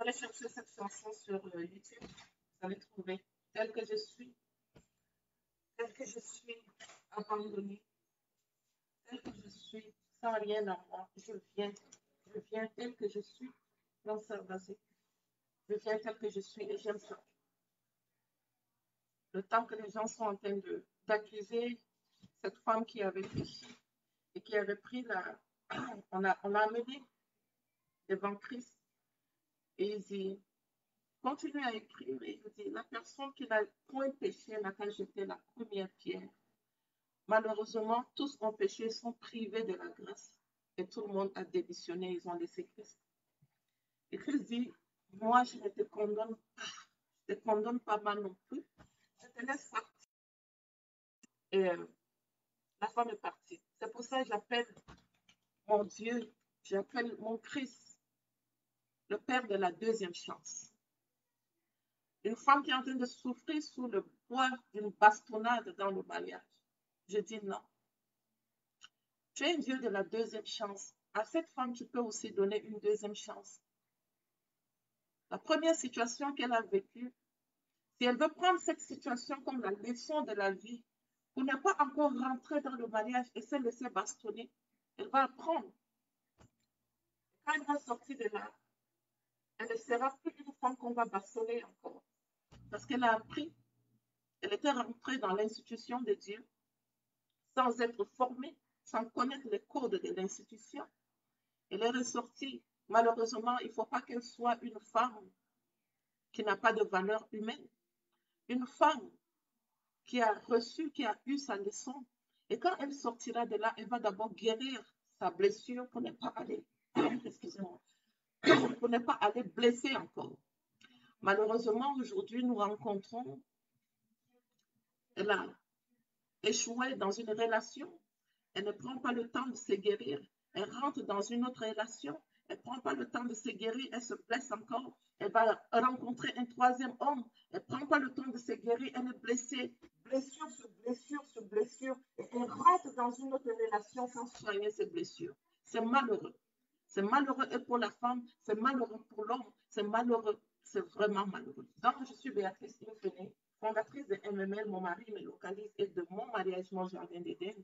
allez chercher cette chanson sur YouTube, vous allez trouver tel que je suis abandonnée, tel que je suis, sans rien à moi. Je viens tel que je suis, non ça basique. Je viens tel que je suis et j'aime ça. Le temps que les gens sont en train d'accuser cette femme qui avait péché et qui avait pris la... On l'a amené devant Christ et il dit, continue à écrire et il dit, la personne qui n'a point péché n'a qu'à jeter la première pierre. Malheureusement, tous ont péché, sont privés de la grâce et tout le monde a démissionné, ils ont laissé Christ. Et Christ dit, moi je ne te condamne pas, je ne te condamne pas mal non plus, je te laisse partir. Et la femme est partie. C'est pour ça que j'appelle mon Dieu, j'appelle mon Christ, le Père de la deuxième chance. Une femme qui est en train de souffrir sous le poids d'une bastonnade dans le mariage. Je dis non. Tu es un Dieu de la deuxième chance. À cette femme, tu peux aussi donner une deuxième chance. La première situation qu'elle a vécue, si elle veut prendre cette situation comme la leçon de la vie, pour ne pas encore rentrer dans le mariage et se laisser bastonner, elle va apprendre. Quand elle va sortir de là, elle ne sera plus une femme qu'on va bastonner encore. Parce qu'elle a appris, elle était rentrée dans l'institution de Dieu sans être formée, sans connaître les codes de l'institution. Elle est ressortie. Malheureusement, il ne faut pas qu'elle soit une femme qui n'a pas de valeur humaine. Une femme qui a reçu, qui a eu sa leçon. Et quand elle sortira de là, elle va d'abord guérir sa blessure pour ne pas aller, excusez-moi, pour ne pas aller blesser encore. Malheureusement, aujourd'hui, nous rencontrons, elle a échoué dans une relation, elle ne prend pas le temps de se guérir, elle rentre dans une autre relation, elle ne prend pas le temps de se guérir, elle se blesse encore, elle va rencontrer un troisième homme, elle ne prend pas le temps de se guérir, elle est blessée, blessure sur blessure sur blessure, et elle rentre dans une autre relation sans soigner ses blessures. C'est malheureux. C'est malheureux et pour la femme, c'est malheureux pour l'homme, c'est malheureux, c'est vraiment malheureux. Donc, je suis Béatrice Infini, fondatrice de MML, mon mari me localise et de mon mariage, mon jardin d'Éden.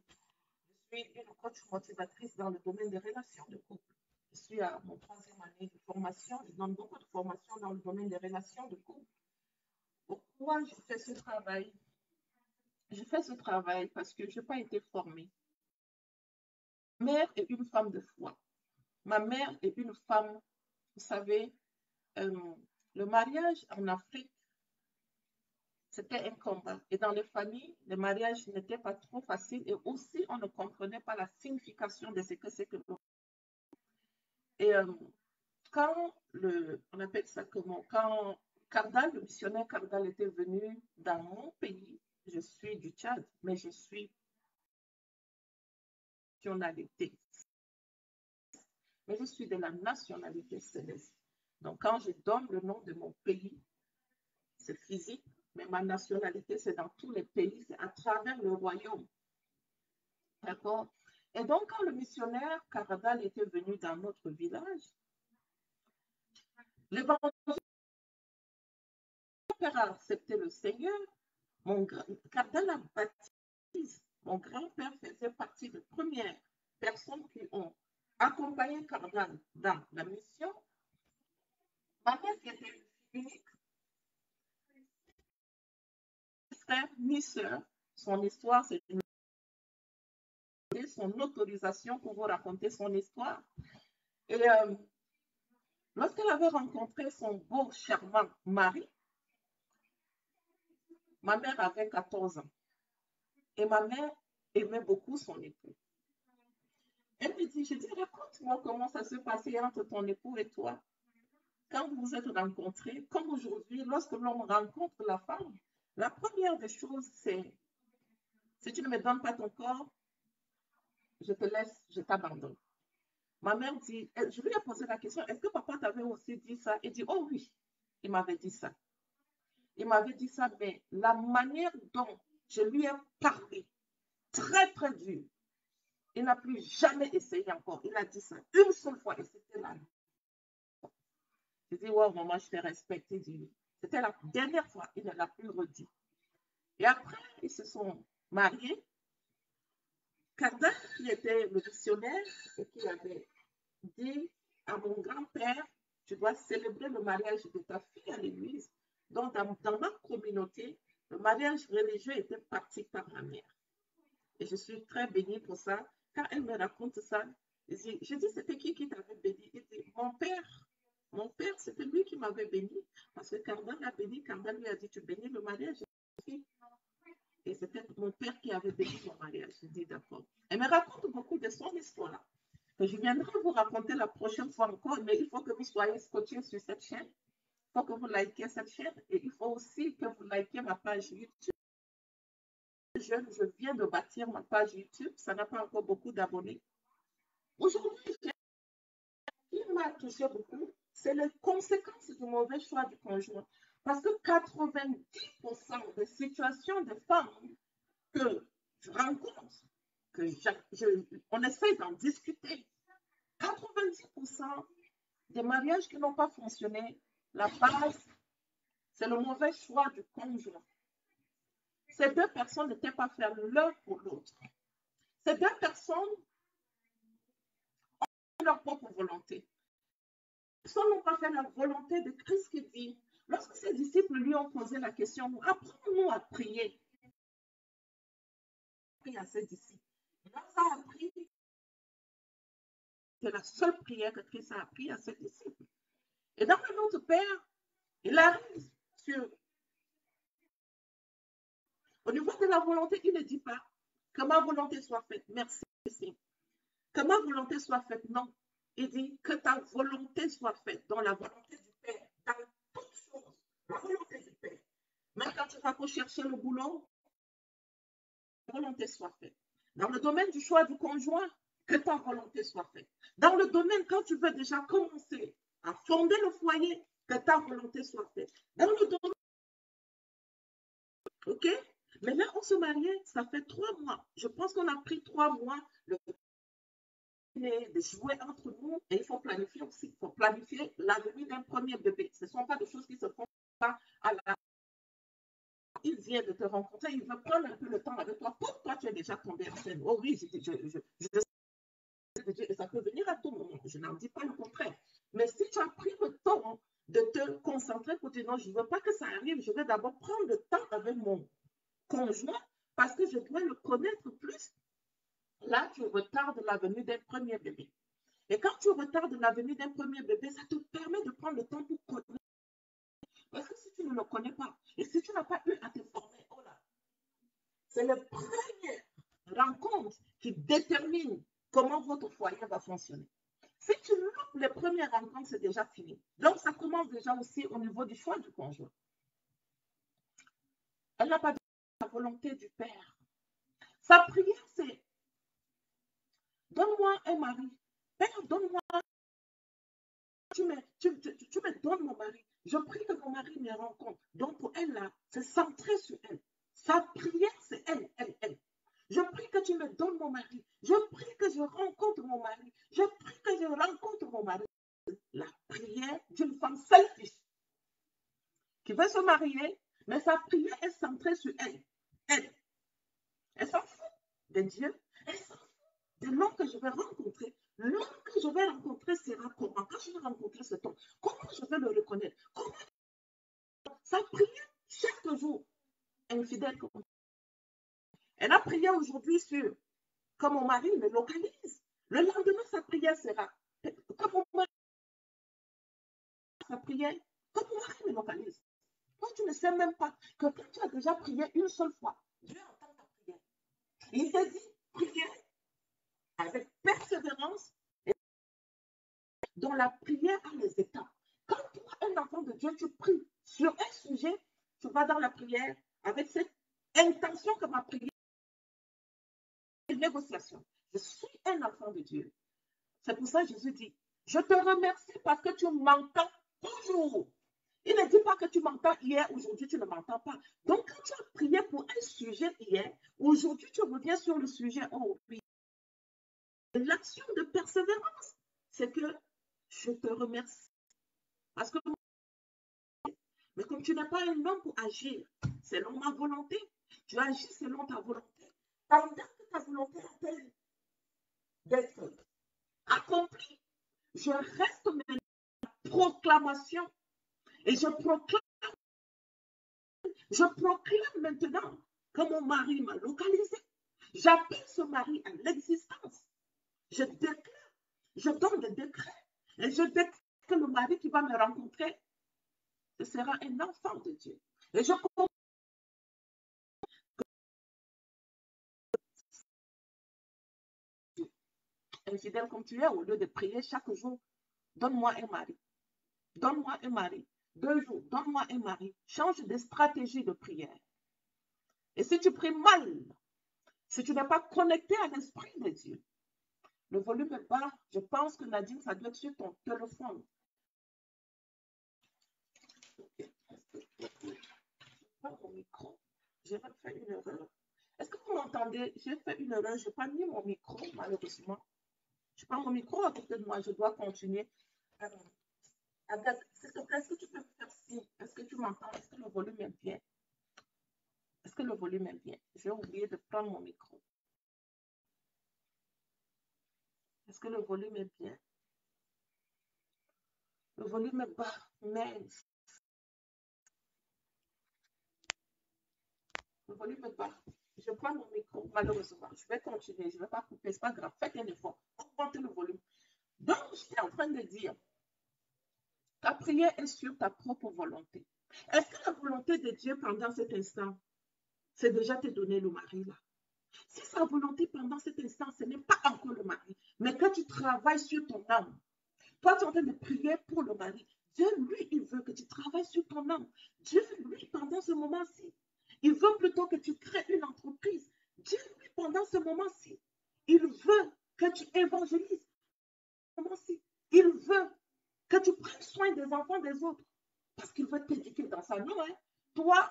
Je suis une coach motivatrice dans le domaine des relations de couple. Je suis à mon 3e année de formation, je donne beaucoup de formations dans le domaine des relations de couple. Pourquoi je fais ce travail? Je fais ce travail parce que je n'ai pas été formée. Ma mère est une femme de foi. Ma mère est une femme, vous savez, le mariage en Afrique, c'était un combat. Et dans les familles, le mariage n'était pas trop facile et aussi on ne comprenait pas la signification de ce que c'est que le mariage. Et quand on appelle ça comment, quand Kardal, le missionnaire Kardal était venu dans mon pays, je suis du Tchad, mais je suis nationalité. Mais je suis de la nationalité céleste. Donc quand je donne le nom de mon pays, c'est physique, mais ma nationalité, c'est dans tous les pays, c'est à travers le royaume. D'accord? Et donc, quand le missionnaire Kardal était venu dans notre village, l'évangile a accepté le Seigneur. Kardal a baptisé. Mon grand-père faisait partie des premières personnes qui ont accompagné Kardal dans la mission. Ma mère qui était unique, frère ni sœur, son histoire, c'est une son autorisation pour vous raconter son histoire. Et lorsqu'elle avait rencontré son beau, charmant mari, ma mère avait 14 ans. Et ma mère aimait beaucoup son époux. Elle me dit, je dis, raconte-moi comment ça se passait entre ton époux et toi. Quand vous vous êtes rencontrés, comme aujourd'hui, lorsque l'homme rencontre la femme, la première des choses, c'est, si tu ne me donnes pas ton corps, je te laisse, je t'abandonne. Ma mère dit, je lui ai posé la question, est-ce que papa t'avait aussi dit ça? Il dit, oh oui, il m'avait dit ça. Il m'avait dit ça, mais la manière dont je lui ai parlé, très très dur, il n'a plus jamais essayé encore. Il a dit ça une seule fois et c'était là. Il dit, wow, maman, je te respecte. Il dit, c'était la dernière fois, il ne l'a plus redit. Et après, ils se sont mariés. Kardec, qui était le missionnaire et qui avait dit à mon grand-père, tu dois célébrer le mariage de ta fille à l'église. Donc, dans ma communauté, le mariage religieux était pratique par ma mère. Et je suis très bénie pour ça. Quand elle me raconte ça, je dis, c'était qui t'avait béni? Il dit, mon père. Mon père, c'était lui qui m'avait béni. Parce que Cardan l'a béni. Cardan lui a dit, tu bénis le mariage. Et c'était mon père qui avait béni mon mariage. Je dis, d'accord. Elle me raconte beaucoup de son histoire. Que je viendrai vous raconter la prochaine fois encore, mais il faut que vous soyez scotchés sur cette chaîne. Il faut que vous likez cette chaîne et il faut aussi que vous likez ma page YouTube. Je viens de bâtir ma page YouTube. Ça n'a pas encore beaucoup d'abonnés. Aujourd'hui, ce qui m'a touché beaucoup, c'est les conséquences du mauvais choix du conjoint. Parce que 90% des situations de femmes que je rencontre, on essaie d'en discuter, 90% des mariages qui n'ont pas fonctionné, la base, c'est le mauvais choix du conjoint. Ces deux personnes n'étaient pas faites l'un pour l'autre. Ces deux personnes ont leur propre volonté. Ils n'ont pas fait la volonté de Christ qui dit, lorsque ses disciples lui ont posé la question, apprends-nous à prier. À ses disciples. Il a appris, c'est la seule prière que Christ a appris à ses disciples. Et dans le Notre Père, il arrive sur. Au niveau de la volonté, il ne dit pas que ma volonté soit faite. Merci. Que ma volonté soit faite. Non. Il dit que ta volonté soit faite dans la volonté du Père. Dans toutes choses. La volonté du Père. Même quand tu vas pour chercher le boulot, la volonté soit faite. Dans le domaine du choix du conjoint, que ta volonté soit faite. Dans le domaine, quand tu veux déjà commencer à fonder le foyer, que ta volonté soit faite. Dans le domaine, ok? Mais là, on se mariait, ça fait 3 mois. Je pense qu'on a pris 3 mois de jouer entre nous et il faut planifier aussi. Il faut planifier la venue d'un premier bébé. Ce ne sont pas des choses qui se font pas à la. Il vient de te rencontrer, il veut prendre un peu le temps avec toi. Pourquoi tu es déjà tombé enceinte? Oh oui, et ça peut venir à tout moment. Je n'en dis pas le contraire. Mais si tu as pris le temps de te concentrer pour dire non, je ne veux pas que ça arrive, je vais d'abord prendre le temps avec mon conjoint parce que je dois le connaître plus. Là, tu retardes la venue d'un premier bébé. Et quand tu retardes la venue d'un premier bébé, ça te permet de prendre le temps pour connaître. Parce que si tu ne le connais pas, et si tu n'as pas eu à te former, oh là, c'est la première rencontre qui détermine comment votre foyer va fonctionner. Si tu loupes les premières rencontres, c'est déjà fini. Donc, ça commence déjà aussi au niveau du choix du conjoint. Elle n'a pas dit la volonté du Père. Sa prière, c'est donne-moi un mari. Père, donne-moi. Tu me donnes mon mari. Je prie que mon mari me rencontre. Donc, pour elle, là, c'est centré sur elle. Sa prière, c'est elle. Je prie que tu me donnes mon mari. Je prie que je rencontre mon mari. Je prie que je rencontre mon mari. La prière d'une femme selfish qui veut se marier, mais sa prière est centrée sur elle. Elle s'en fout de Dieu. Elle s'en fout de l'homme que je vais rencontrer. L'homme que je vais rencontrer sera comment? Quand je vais rencontrer cet homme, comment je vais le reconnaître? Comment? Sa prière chaque jour, infidèle. Elle a prié aujourd'hui sur que mon mari me localise. Le lendemain, sa prière sera que mon mari, sa prière, que mon mari me localise. Toi, tu ne sais même pas que quand tu as déjà prié une seule fois, Dieu entend ta prière. Il te dit, priez avec persévérance, et dont la prière a les étapes. Quand toi, un enfant de Dieu, tu pries sur un sujet, tu vas dans la prière avec cette intention que ma prière est une négociation. Je suis un enfant de Dieu. C'est pour ça que Jésus dit, je te remercie parce que tu m'entends toujours. Il ne dit pas que tu m'entends hier, aujourd'hui tu ne m'entends pas. Donc quand tu as prié pour un sujet hier, aujourd'hui tu reviens sur le sujet. Oh oui. L'action de persévérance, c'est que je te remercie Parce que, mais comme tu n'es pas un homme pour agir selon ma volonté, tu agis selon ta volonté. Pendant que ta volonté a-t-elle d'être accomplie, je reste mes proclamations et je proclame maintenant que mon mari m'a localisé. J'appelle ce mari à l'existence. Je déclare, je donne des décrets et je déclare que le mari qui va me rencontrer, ce sera un enfant de Dieu. Et je comprends infidèle comme tu es, au lieu de prier chaque jour, donne-moi un mari. Donne-moi un mari. 2 jours, donne-moi un mari. Change de stratégie de prière. Et si tu pries mal, si tu n'es pas connecté à l'Esprit de Dieu, le volume est bas. Je pense que Nadine, ça doit être sur ton téléphone. Mon micro. J'ai fait une erreur. Est-ce que vous m'entendez? J'ai fait une erreur. Je n'ai pas mis mon micro, malheureusement. Je prends mon micro à côté de moi. Je dois continuer. Agathe, s'il te plaît, est-ce que tu peux me faire signe? Est-ce que tu m'entends? Est-ce que le volume est bien? Est-ce que le volume est bien? J'ai oublié de prendre mon micro. Est-ce que le volume est bien? Le volume est bas, mais le volume est bas. Je prends mon micro, malheureusement. Je vais continuer, je ne vais pas couper, ce n'est pas grave. Faites un effort. Augmentez le volume. Donc, je suis en train de dire, ta prière est sur ta propre volonté. Est-ce que la volonté de Dieu pendant cet instant, c'est déjà te donner le mari là? Si sa volonté pendant cet instant, ce n'est pas encore le mari, mais que tu travailles sur ton âme. Toi, tu es en train de prier pour le mari. Dieu, lui, il veut que tu travailles sur ton âme. Dieu, lui, pendant ce moment-ci, il veut plutôt que tu crées une entreprise. Dieu, lui, pendant ce moment-ci, il veut que tu évangélises. Il veut que tu prennes soin des enfants des autres. Parce qu'il veut t'éduquer dans sa vie. Hein? Toi,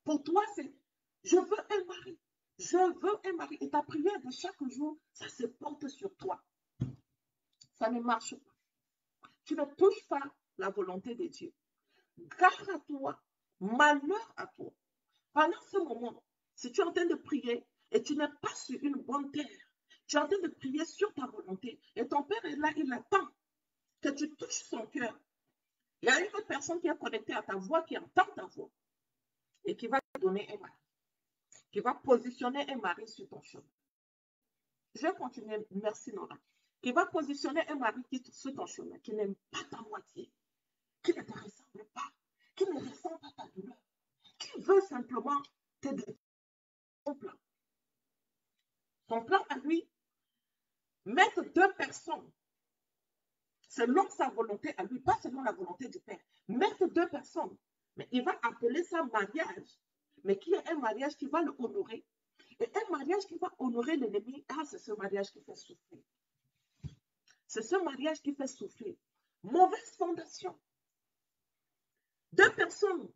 pour toi, c'est je veux un mari. Je veux un mari. Et ta prière de chaque jour, ça se porte sur toi. Ça ne marche pas. Tu ne touches pas la volonté de Dieu. Gare à toi, malheur à toi. Pendant ce moment, si tu es en train de prier et tu n'es pas sur une bonne terre, tu es en train de prier sur ta volonté et ton Père est là, il attend que tu touches son cœur. Il y a une autre personne qui est connectée à ta voix, qui entend ta voix et qui va te donner un mari, qui va positionner un mari sur ton chemin. Je vais continuer, merci Nora. Qui va positionner un mari sur ton chemin, qui n'aime pas ta moitié, qui ne te ressemble pas, qui ne ressent pas ta douleur, qui veut simplement t'aider. Son plan. Son plan à lui, mettre 2 personnes selon sa volonté à lui, pas selon la volonté du Père. Mettre 2 personnes. Mais il va appeler ça mariage, mais qui est un mariage qui va le honorer. Et un mariage qui va honorer l'ennemi, c'est ce mariage qui fait souffrir. C'est ce mariage qui fait souffrir. Mauvaise fondation. 2 personnes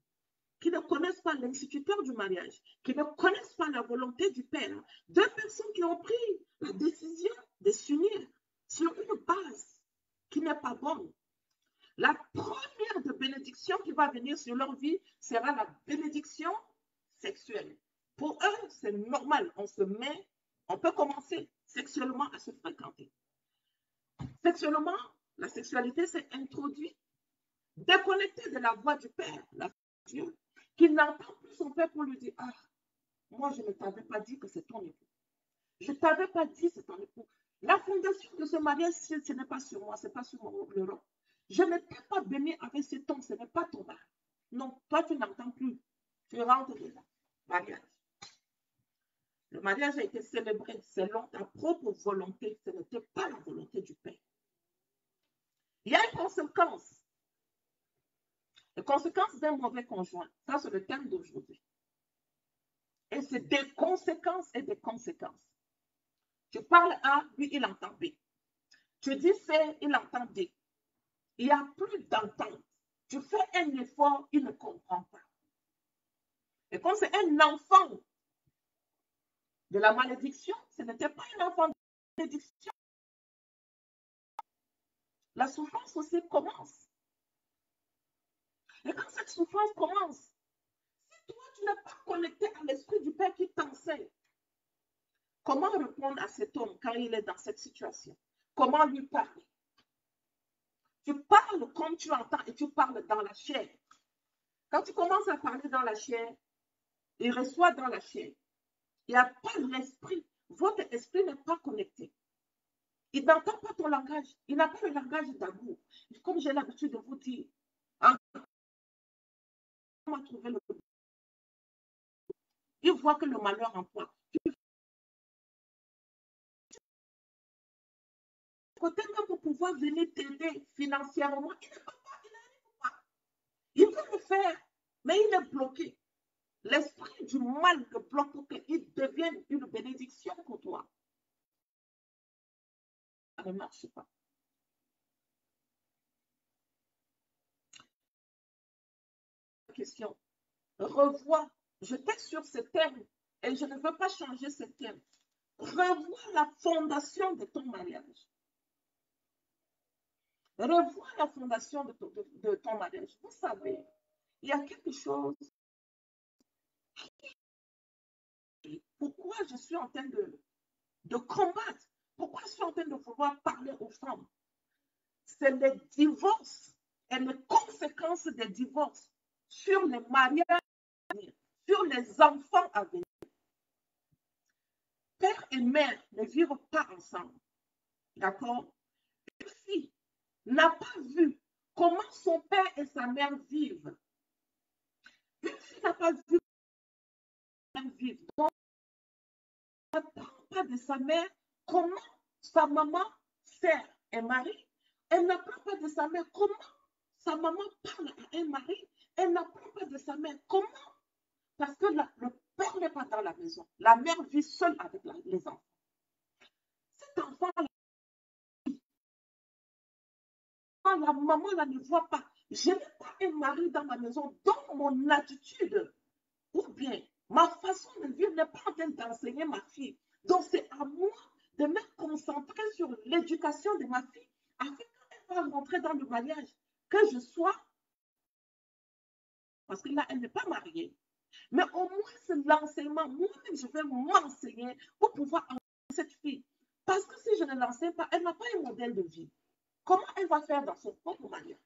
qui ne connaissent pas l'instituteur du mariage, qui ne connaissent pas la volonté du Père. 2 personnes qui ont pris la décision de s'unir sur une base qui n'est pas bonne. La première de bénédiction qui va venir sur leur vie sera la bénédiction sexuelle. Pour eux, c'est normal. On peut commencer sexuellement à se fréquenter. Sexuellement, la sexualité s'est introduite, déconnectée de la voix du Père, la voix de Dieu, qui n'entend plus son Père pour lui dire, moi je ne t'avais pas dit que c'est ton époux. Je ne t'avais pas dit que c'est ton époux. La fondation de ce mariage, ce n'est pas sur moi, ce n'est pas sur mon bureau. Je ne t'ai pas béni avec cet homme, ce n'est pas ton mari. Non, toi tu n'entends plus. Tu rentres dedans. Mariage. Le mariage a été célébré selon ta propre volonté. Ce n'était pas la volonté du Père. Il y a une conséquence. Les conséquences d'un mauvais conjoint. Ça, c'est le thème d'aujourd'hui. Et c'est des conséquences et des conséquences. Tu parles A, lui, il entend B. Tu dis C, il entend D. Il n'y a plus d'entente. Tu fais un effort, il ne comprend pas. Et quand c'est un enfant de la malédiction, ce n'était pas un enfant de la malédiction. La souffrance aussi commence. Et quand cette souffrance commence, si toi, tu n'es pas connecté à l'Esprit du Père qui t'enseigne, comment répondre à cet homme quand il est dans cette situation? Comment lui parler? Tu parles comme tu entends et tu parles dans la chair. Quand tu commences à parler dans la chair, il reçoit dans la chair. Il n'y a pas l'esprit. Votre esprit n'est pas connecté. Il n'entend pas ton langage. Il n'a pas le langage d'amour. Comme j'ai l'habitude de vous dire, comment trouver le... Il voit que le malheur en toi. Côté même pour pouvoir venir t'aider financièrement, il ne peut pas, il n'arrive pas. Il veut le faire, mais il est bloqué. L'esprit du mal le bloque pour qu'il devienne une bénédiction pour toi. Ça ne marche pas. Question. Revois. Je texte sur ce terme et je ne veux pas changer ce terme. Revois la fondation de ton mariage. Revois la fondation de ton mariage. Vous savez, il y a quelque chose. Pourquoi je suis en train de combattre? Pourquoi je suis en train de vouloir parler aux femmes? C'est les divorces et les conséquences des divorces sur les mariages à venir, sur les enfants à venir. Père et mère ne vivent pas ensemble. D'accord? Une fille n'a pas vu comment son père et sa mère vivent. Une fille n'a pas vu comment elle vit. Donc, elle n'apprend pas de sa mère comment sa maman sert un mari. Elle n'apprend pas de sa mère comment sa maman parle à un mari. Elle n'apprend pas de sa mère comment. Parce que le père n'est pas dans la maison. La mère vit seule avec les enfants. Cet enfant, la maman là, ne voit pas. Je n'ai pas un mari dans ma maison, donc mon attitude ou bien ma façon de vivre n'est pas en train d'enseigner ma fille. Donc c'est à moi de me concentrer sur l'éducation de ma fille afin qu'elle va rentrer dans le mariage, que je sois, parce que là elle n'est pas mariée, mais au moins c'est l'enseignement, moi-même je vais m'enseigner pour pouvoir enseigner cette fille. Parce que si je ne l'enseigne pas, elle n'a pas un modèle de vie. Comment elle va faire dans son propre mariage?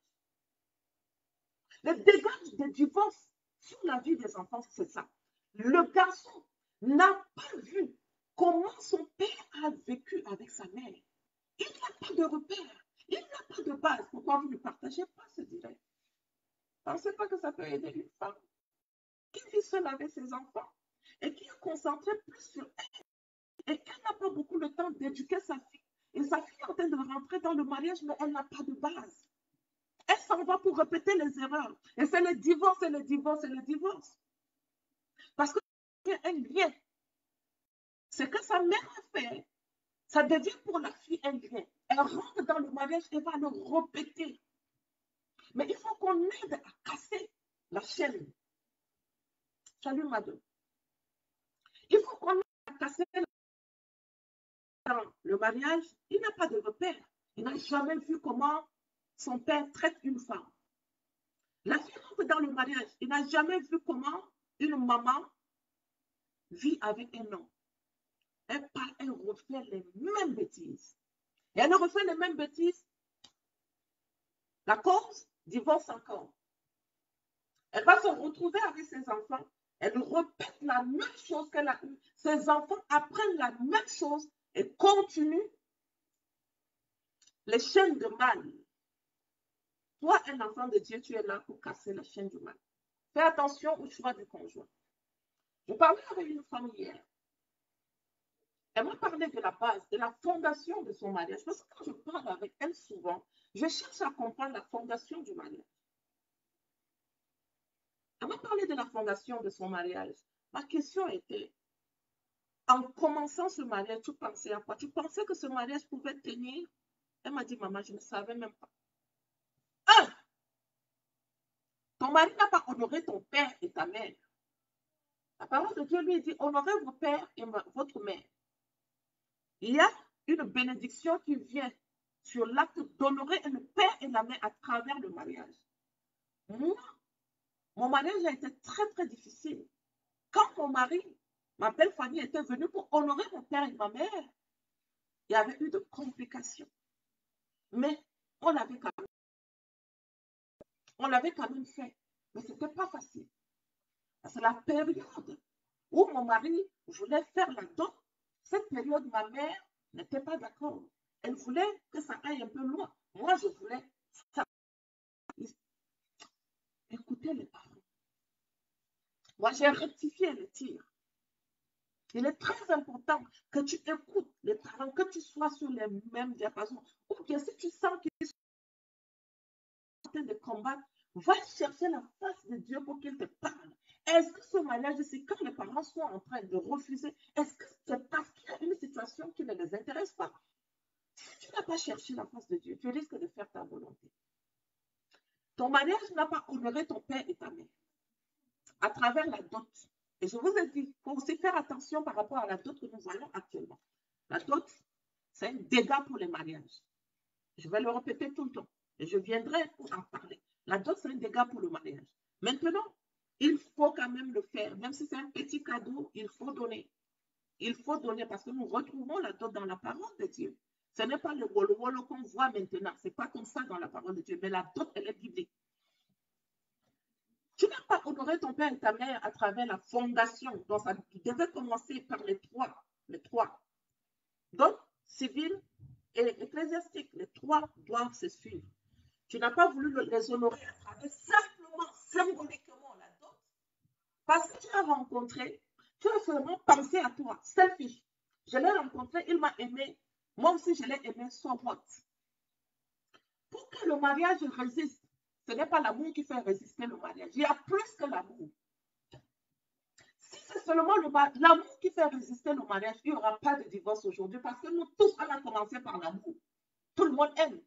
Les dégâts des divorces sur la vie des enfants, c'est ça. Le garçon n'a pas vu comment son père a vécu avec sa mère. Il n'a pas de repère. Il n'a pas de base. Pourquoi vous ne partagez pas ce direct? Pensez pas que ça peut aider une femme qui vit seule avec ses enfants et qui est concentrée plus sur elle et qu'elle n'a pas beaucoup le temps d'éduquer sa fille. Et sa fille est en train de rentrer dans le mariage, mais elle n'a pas de base. Elle s'en va pour répéter les erreurs. Et c'est le divorce, et le divorce, et le divorce. Parce que c'est un lien. Ce que sa mère a fait, ça devient pour la fille un lien. Elle rentre dans le mariage et va le répéter. Mais il faut qu'on aide à casser la chaîne. Salut, madame. Il faut qu'on aide à casser la chaîne. Dans le mariage, il n'a pas de repère. Il n'a jamais vu comment son père traite une femme. La fille rentre dans le mariage. Il n'a jamais vu comment une maman vit avec un homme. Elle parle, elle refait les mêmes bêtises. Et elle refait les mêmes bêtises. La cause, divorce encore. Elle va se retrouver avec ses enfants. Elle répète la même chose qu'elle a eue. Ses enfants apprennent la même chose et continuent les chaînes de mal. Toi, un enfant de Dieu, tu es là pour casser les chaînes du mal. Fais attention au choix du conjoint. Je parlais avec une femme hier. Elle m'a parlé de la base, de la fondation de son mariage. Parce que quand je parle avec elle souvent, je cherche à comprendre la fondation du mariage. Elle m'a parlé de la fondation de son mariage. Ma question était, en commençant ce mariage, tu pensais à quoi? Tu pensais que ce mariage pouvait tenir? Elle m'a dit, maman, je ne savais même pas. Un, ton mari n'a pas honoré ton père et ta mère. La parole de Dieu lui dit, honorez vos pères et votre mère. Il y a une bénédiction qui vient sur l'acte d'honorer le père et la mère à travers le mariage. Moi, Mon mariage a été très, très difficile. Quand mon mari, ma belle famille était venue pour honorer mon père et ma mère, il y avait eu de complications. Mais on l'avait quand même fait. Mais ce n'était pas facile. C'est la période où mon mari voulait faire la dot. Cette période, ma mère n'était pas d'accord. Elle voulait que ça aille un peu loin. Moi, je voulais ça. Écoutez les parents. Moi, j'ai rectifié le tir. Il est très important que tu écoutes les parents, que tu sois sur les mêmes diapasons. Ou bien si tu sens qu'ils sont en train de combattre, va chercher la face de Dieu pour qu'il te parle. Est-ce que ce mariage-ci, quand les parents sont en train de refuser, est-ce que c'est parce qu'il y a une situation qui ne les intéresse pas? Si tu n'as pas cherché la face de Dieu, tu risques de faire ta volonté. Ton mariage n'a pas honoré ton père et ta mère à travers la dot. Et je vous ai dit, il faut aussi faire attention par rapport à la dot que nous voyons actuellement. La dot, c'est un dégât pour les mariages. Je vais le répéter tout le temps. Et je viendrai pour en parler. La dot, c'est un dégât pour le mariage. Maintenant, il faut quand même le faire. Même si c'est un petit cadeau, il faut donner. Il faut donner parce que nous retrouvons la dot dans la parole de Dieu. Ce n'est pas le wolo-wolo qu'on voit maintenant. Ce n'est pas comme ça dans la parole de Dieu. Mais la dot, elle est biblique. Tu n'as pas honoré ton père et ta mère à travers la fondation. Donc, ça devait commencer par les trois. Les trois. Donc, civil et ecclésiastique, les trois doivent se suivre. Tu n'as pas voulu les honorer à travers simplement, symboliquement la dot. Parce que tu as rencontré, tu as seulement pensé à toi, selfish. Je l'ai rencontré, il m'a aimé. Moi aussi, je l'ai aimé, so what? Pour que le mariage résiste, ce n'est pas l'amour qui fait résister le mariage. Il y a plus que l'amour. Si c'est seulement l'amour qui fait résister le mariage, il n'y aura pas de divorce aujourd'hui parce que nous tous, on a commencé par l'amour. Tout le monde aime.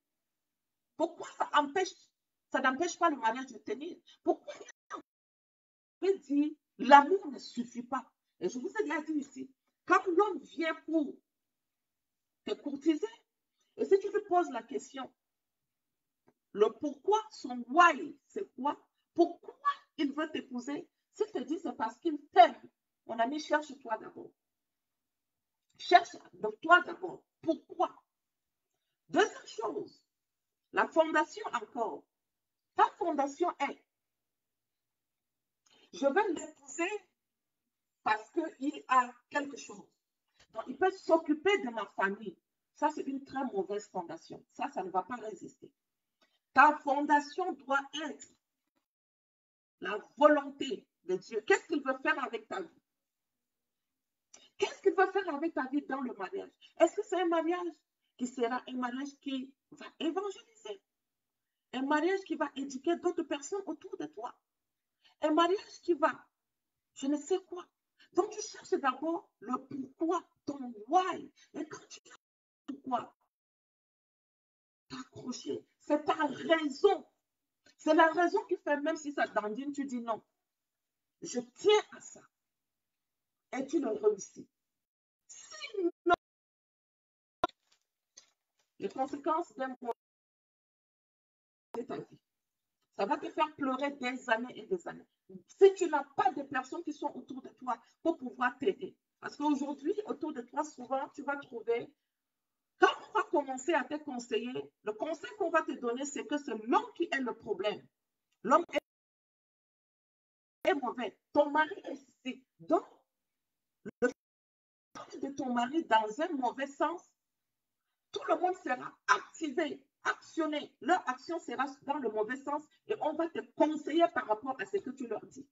Pourquoi ça n'empêche pas le mariage de tenir? Pourquoi on peut dire l'amour ne suffit pas? Et je vous ai déjà dit ici, quand l'homme vient pour te courtiser, et si tu te poses la question, le pourquoi, son why, c'est quoi? Pourquoi il veut t'épouser? S'il te dit c'est parce qu'il t'aime, mon ami, cherche-toi d'abord. Cherche-toi d'abord. Pourquoi? Deuxième chose, la fondation encore. Ta fondation est, je vais l'épouser parce qu'il a quelque chose. Donc, il peut s'occuper de ma famille. Ça, c'est une très mauvaise fondation. Ça ne va pas résister. Ta fondation doit être la volonté de Dieu. Qu'est-ce qu'il veut faire avec ta vie? Qu'est-ce qu'il veut faire avec ta vie dans le mariage? Est-ce que c'est un mariage qui sera un mariage qui va évangéliser? Un mariage qui va éduquer d'autres personnes autour de toi? Un mariage qui va, je ne sais quoi. Donc, tu cherches d'abord le pourquoi, ton why. Et quand tu cherches le pourquoi, t'accrocher, c'est ta raison. C'est la raison qui fait, même si ça dandine, tu dis non. Je tiens à ça. Et tu le réussis. Sinon, les conséquences d'un mois de ta vie, ça va te faire pleurer des années et des années. Si tu n'as pas de personnes qui sont autour de toi pour pouvoir t'aider. Parce qu'aujourd'hui, autour de toi, souvent, tu vas trouver, quand on va commencer à te conseiller, le conseil qu'on va te donner, c'est que c'est l'homme qui est le problème. L'homme est mauvais. Ton mari est ici. Donc, le fait de ton mari dans un mauvais sens, tout le monde sera activé, actionné. Leur action sera dans le mauvais sens et on va te conseiller par rapport à ce que tu leur dis.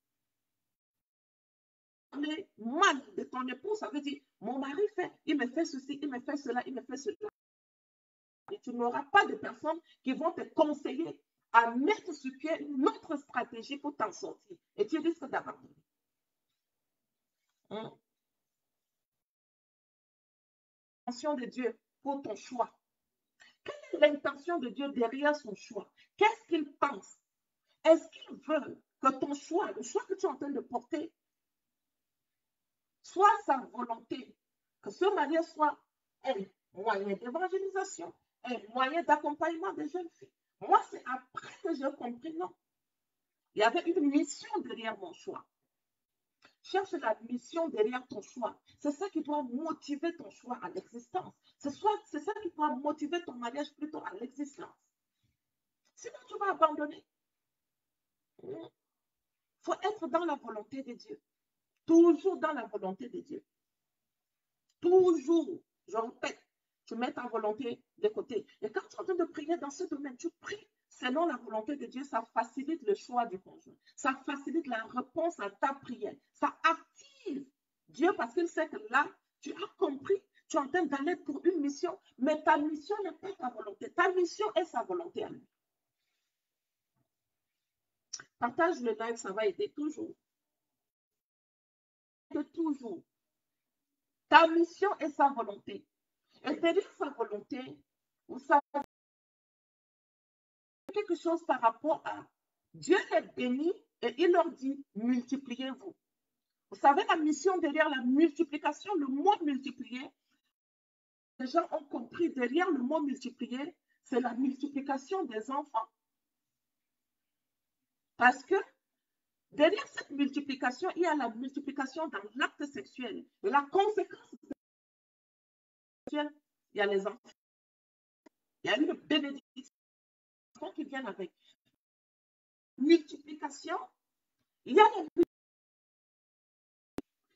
Mais mal de ton époux, ça veut dire, mon mari fait, il me fait ceci, il me fait cela, il me fait cela. Et tu n'auras pas de personnes qui vont te conseiller à mettre sur pied une autre stratégie pour t'en sortir. Et tu risques d'abandonner. L'intention de Dieu pour ton choix. Quelle est l'intention de Dieu derrière son choix? Qu'est-ce qu'il pense? Est-ce qu'il veut que ton choix, le choix que tu es en train de porter, soit sa volonté, que ce mariage soit un moyen d'évangélisation, un moyen d'accompagnement des jeunes filles? Moi, c'est après que j'ai compris, non. Il y avait une mission derrière mon choix. Cherche la mission derrière ton choix. C'est ça qui doit motiver ton choix à l'existence. C'est ça qui doit motiver ton mariage plutôt à l'existence. Sinon, tu vas abandonner. Il faut être dans la volonté de Dieu. Toujours dans la volonté de Dieu. Toujours. Je répète, tu mets ta volonté de côté. Et quand tu es en train de prier dans ce domaine, tu pries selon la volonté de Dieu. Ça facilite le choix du conjoint. Ça facilite la réponse à ta prière. Ça active Dieu parce qu'il sait que là, tu as compris, tu es en train d'aller pour une mission, mais ta mission n'est pas ta volonté. Ta mission est sa volonté à lui. Partage le live, ça va aider toujours. Toujours. Ta mission est sa volonté. Et derrière sa volonté, vous savez quelque chose par rapport à Dieu les bénit et il leur dit multipliez-vous. Vous savez la mission derrière la multiplication, le mot multiplier, les gens ont compris derrière le mot multiplier, c'est la multiplication des enfants. Parce que derrière cette multiplication, il y a la multiplication dans l'acte sexuel. Et la conséquence sexuelle, il y a les enfants. Il y a une bénédiction qui vient avec. Multiplication, il y a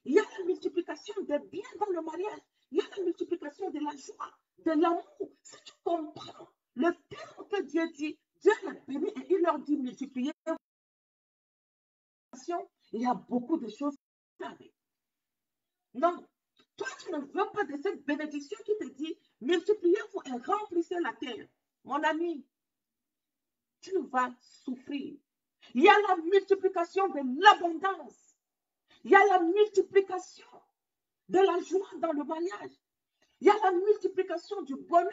la multiplication des biens dans le mariage. Il y a la multiplication de la joie, de l'amour. Si tu comprends le terme que Dieu dit, Dieu les bénit et il leur dit multiplier. Il y a beaucoup de choses avec. Non, toi tu ne veux pas de cette bénédiction qui te dit multipliez-vous et remplissez la terre. Mon ami, tu vas souffrir. Il y a la multiplication de l'abondance. Il y a la multiplication de la joie dans le mariage. Il y a la multiplication du bonheur.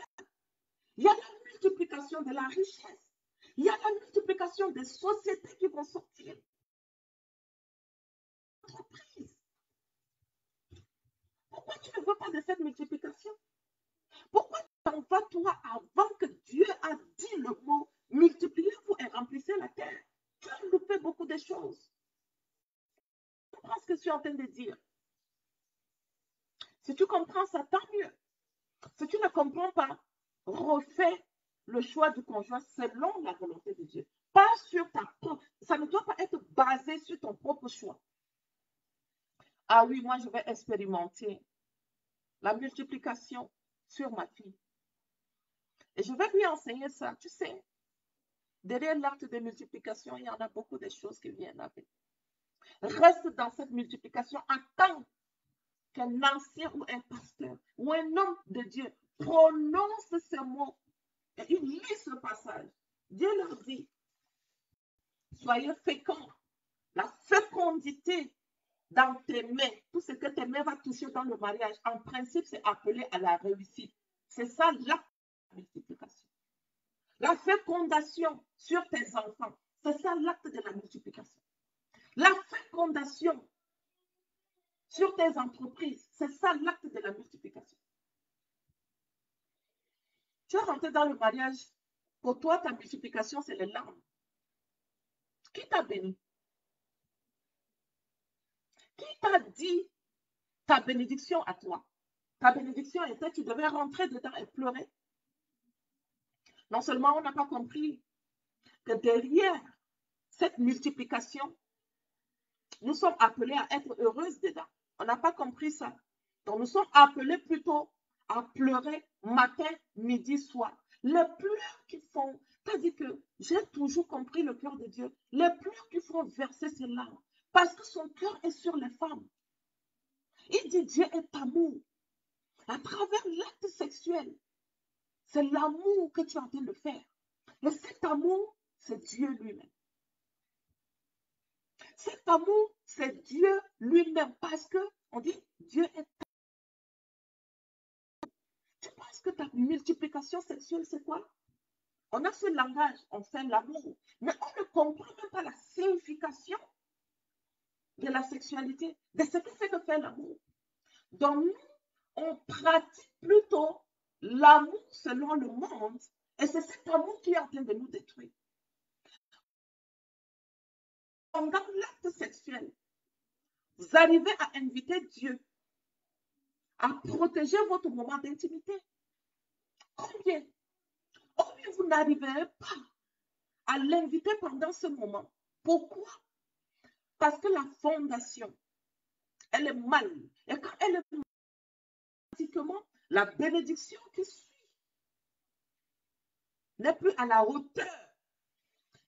Il y a la multiplication de la richesse. Il y a la multiplication des sociétés qui vont sortir. Entreprise. Pourquoi tu ne veux pas de cette multiplication? Pourquoi tu t'en vas toi avant que Dieu a dit le mot multipliez-vous et remplissez la terre? Tu as loupé beaucoup de choses. Tu comprends ce que je suis en train de dire? Si tu comprends ça, tant mieux. Si tu ne comprends pas, refais le choix du conjoint selon la volonté de Dieu. Pas sur ta propre. Ça ne doit pas être basé sur ton propre choix. Ah oui, moi je vais expérimenter la multiplication sur ma fille. Et je vais lui enseigner ça. Tu sais, derrière l'acte de multiplication, il y en a beaucoup de choses qui viennent avec. Reste dans cette multiplication. Attends qu'un ancien ou un pasteur ou un homme de Dieu prononce ces mots et il lit ce passage. Dieu leur dit, soyez féconds. La fécondité dans tes mains, tout ce que tes mains vont toucher dans le mariage, en principe, c'est appelé à la réussite. C'est ça l'acte de la multiplication. La fécondation sur tes enfants, c'est ça l'acte de la multiplication. La fécondation sur tes entreprises, c'est ça l'acte de la multiplication. Tu es rentré dans le mariage, pour toi, ta multiplication, c'est les larmes. Qui t'a béni? Qui t'a dit ta bénédiction à toi? Ta bénédiction était, tu devais rentrer dedans et pleurer. Non seulement on n'a pas compris que derrière cette multiplication, nous sommes appelés à être heureuses dedans. On n'a pas compris ça. Donc nous sommes appelés plutôt à pleurer matin, midi, soir. Les pleurs qui font, c'est-à-dire que j'ai toujours compris le cœur de Dieu, les pleurs qui font verser ses larmes, parce que son cœur est sur les femmes. Il dit Dieu est amour. À travers l'acte sexuel, c'est l'amour que tu es en train de faire. Et cet amour, c'est Dieu lui-même. Cet amour, c'est Dieu lui-même. Parce que, on dit, Dieu est. Tu penses que ta multiplication sexuelle, c'est quoi? On a ce langage, on fait l'amour. Mais on ne comprend même pas la signification de la sexualité, de ce que c'est que faire l'amour. Donc, nous, on pratique plutôt l'amour selon le monde. Et c'est cet amour qui est en train de nous détruire. pendant l'acte sexuel, vous arrivez à inviter Dieu à protéger votre moment d'intimité. Combien vous n'arriverez pas à l'inviter pendant ce moment? Pourquoi? Parce que la fondation, elle est mal. Et quand elle est mal, pratiquement, la bénédiction qui suit n'est plus à la hauteur.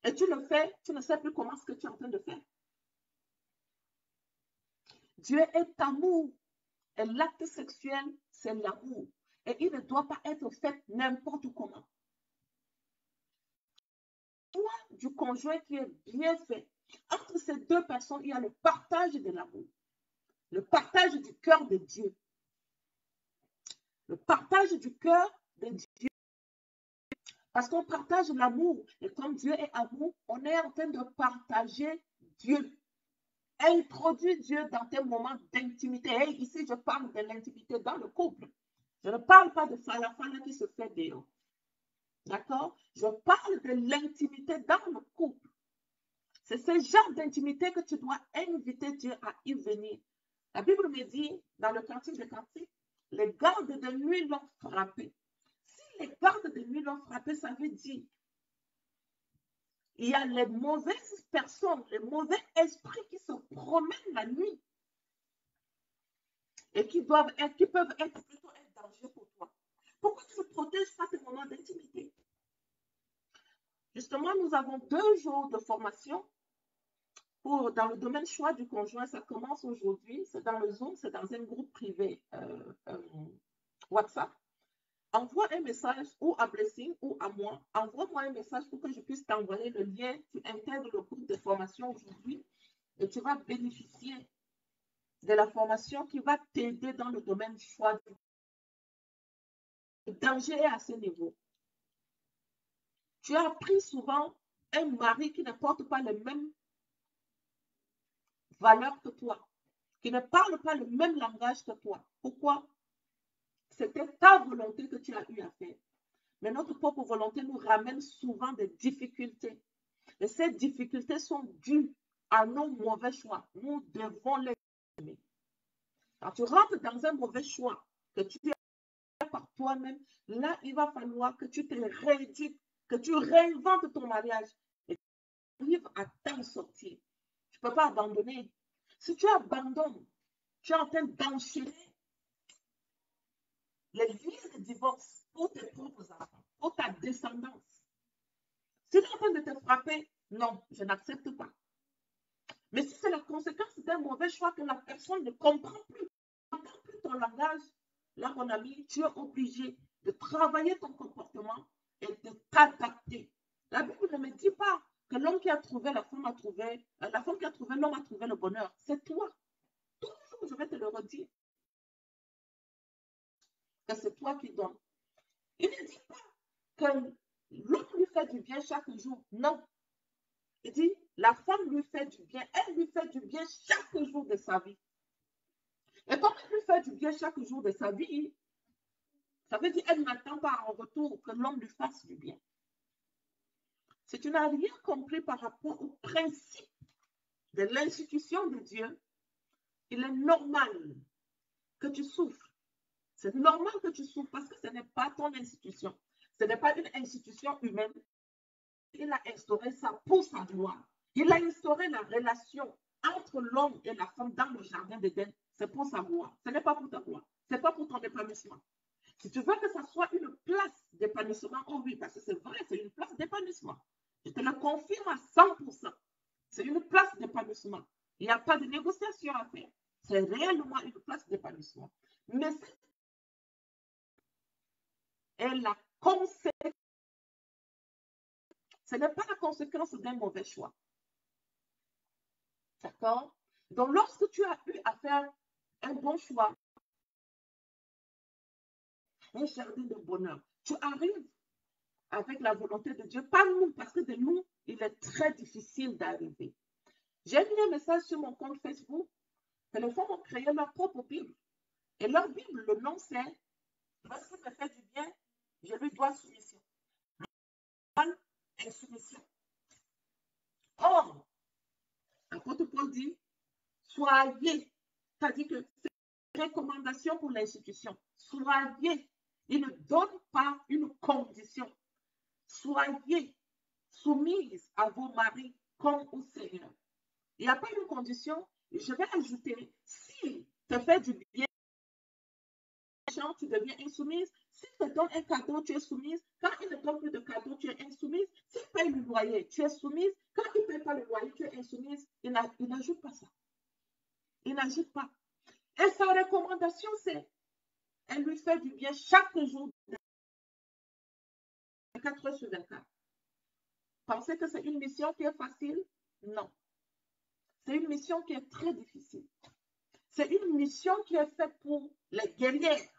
Et tu le fais, tu ne sais plus comment ce que tu es en train de faire. Dieu est amour. Et l'acte sexuel, c'est l'amour. Et il ne doit pas être fait n'importe comment. Toi, du conjoint qui est bien fait, entre ces deux personnes, il y a le partage de l'amour. Le partage du cœur de Dieu. Le partage du cœur de Dieu. Parce qu'on partage l'amour. Et comme Dieu est amour, on est en train de partager Dieu. Introduis Dieu dans tes moments d'intimité. Et ici, je parle de l'intimité dans le couple. Je ne parle pas de fala-fala qui se fait dehors. D'accord? Je parle de l'intimité dans le couple. C'est ce genre d'intimité que tu dois inviter Dieu à y venir. La Bible me dit, dans le Cantique des Cantiques, les gardes de nuit l'ont frappé. Si les gardes de nuit l'ont frappé, ça veut dire il y a les mauvaises personnes, les mauvais esprits qui se promènent la nuit et qui peuvent être plutôt être dangereux pour toi. Pourquoi tu ne protèges pas tes moments d'intimité? Justement, nous avons 2 jours de formation dans le domaine choix du conjoint. Ça commence aujourd'hui, c'est dans le Zoom, c'est dans un groupe privé WhatsApp. Envoie un message ou à Blessing ou à moi. Envoie-moi un message pour que je puisse t'envoyer le lien. Tu intègres le groupe de formation aujourd'hui et tu vas bénéficier de la formation qui va t'aider dans le domaine du choix. Le danger est à ce niveau. Tu as pris souvent un mari qui ne porte pas les mêmes valeurs que toi, qui ne parle pas le même langage que toi. Pourquoi? C'était ta volonté que tu as eu à faire. Mais notre propre volonté nous ramène souvent des difficultés. Et ces difficultés sont dues à nos mauvais choix. Nous devons les aimer. Quand tu rentres dans un mauvais choix que tu fais par toi-même, là, il va falloir que tu te rééduques, que tu réinventes ton mariage et que tu arrives à t'en sortir. Tu ne peux pas abandonner. Si tu abandonnes, tu es en train d'enchaîner les vies de divorce pour tes propres enfants, pour ta descendance. Si tu es en train de te frapper, non, je n'accepte pas. Mais si c'est la conséquence d'un mauvais choix que la personne ne comprend plus ton langage, là, mon ami, tu es obligé de travailler ton comportement et de t'adapter. La Bible ne me dit pas que l'homme qui a trouvé la femme a trouvé, la femme qui a trouvé l'homme a trouvé le bonheur. C'est toi. Toujours, je vais te le redire. Que c'est toi qui donnes. Il ne dit pas que l'homme lui fait du bien chaque jour. Non. Il dit, la femme lui fait du bien. Elle lui fait du bien chaque jour de sa vie. Et comme elle lui fait du bien chaque jour de sa vie, ça veut dire qu'elle n'attend pas en retour que l'homme lui fasse du bien. Si tu n'as rien compris par rapport au principe de l'institution de Dieu, il est normal que tu souffres. C'est normal que tu souffres parce que ce n'est pas ton institution. Ce n'est pas une institution humaine. Il a instauré ça pour sa gloire. Il a instauré la relation entre l'homme et la femme dans le jardin d'Éden. C'est pour sa gloire. Ce n'est pas pour ta gloire. Ce n'est pas pour ton épanouissement. Si tu veux que ça soit une place d'épanouissement, oh oui, parce que c'est vrai, c'est une place d'épanouissement. Je te le confirme à 100%. C'est une place d'épanouissement. Il n'y a pas de négociation à faire. C'est réellement une place d'épanouissement. Mais c'est la conséquence. Ce n'est pas la conséquence d'un mauvais choix. D'accord? Donc, lorsque tu as eu à faire un bon choix, un jardin de bonheur, tu arrives avec la volonté de Dieu, pas nous, parce que de nous, il est très difficile d'arriver. J'ai mis un message sur mon compte Facebook que les femmes ont créé leur propre Bible. Et leur Bible, le nom c'est lorsqu'il me fait du bien, je lui dois soumission. Insoumission. Or, l'apôtre Paul dit, soyez, c'est-à-dire que c'est une recommandation pour l'institution. Soyez, il ne donne pas une condition. Soyez soumises à vos maris comme au Seigneur. Il n'y a pas une condition. Je vais ajouter, si tu fais du bien, tu deviens insoumise. S'il te donne un cadeau, tu es soumise. Quand il ne donne plus de cadeau, tu es insoumise. S'il paye le loyer, tu es soumise. Quand il ne paye pas le loyer, tu es insoumise. Il n'ajoute pas ça. Il n'ajoute pas. Et sa recommandation, c'est, elle lui fait du bien chaque jour, 24 heures sur 24. Pensez que c'est une mission qui est facile? Non. C'est une mission qui est très difficile. C'est une mission qui est faite pour les guerrières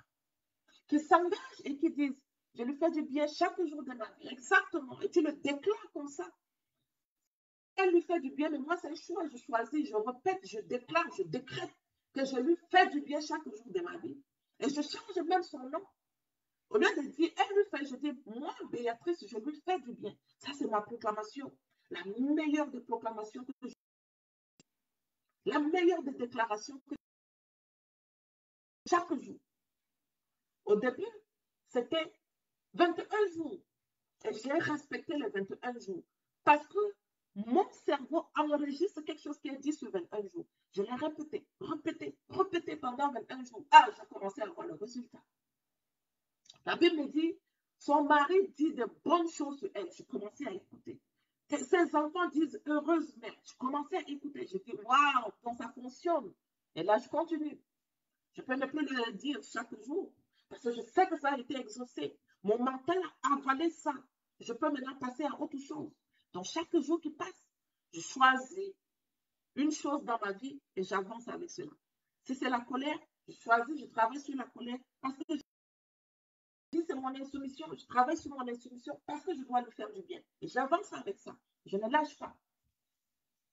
qui s'engagent et qui disent, je lui fais du bien chaque jour de ma vie. Exactement. Et tu le déclares comme ça. Elle lui fait du bien, mais moi, c'est un choix. Je choisis, je répète, je déclare, je décrète que je lui fais du bien chaque jour de ma vie. Et je change même son nom. Au lieu de dire, elle lui fait, je dis, moi, Béatrice, je lui fais du bien. Ça, c'est ma proclamation. La meilleure des proclamations que je... La meilleure des déclarations que chaque jour. Au début, c'était 21 jours. Et j'ai respecté les 21 jours. Parce que mon cerveau enregistre quelque chose qui est dit sur 21 jours. Je l'ai répété pendant 21 jours. Ah, j'ai commencé à voir le résultat. La Bible me dit, son mari dit de bonnes choses sur elle. Je commençais à écouter. Ses enfants disent heureuse mère. Je commençais à écouter. Je dis waouh, donc ça fonctionne. Et là, je continue. Je peux ne plus le dire chaque jour. Parce que je sais que ça a été exaucé. Mon mental a avalé ça. Je peux maintenant passer à autre chose. Donc, chaque jour qui passe, je choisis une chose dans ma vie et j'avance avec cela. Si c'est la colère, je choisis, je travaille sur la colère parce que si c'est mon insoumission, je travaille sur mon insoumission parce que je dois lui faire du bien. Et j'avance avec ça. Je ne lâche pas.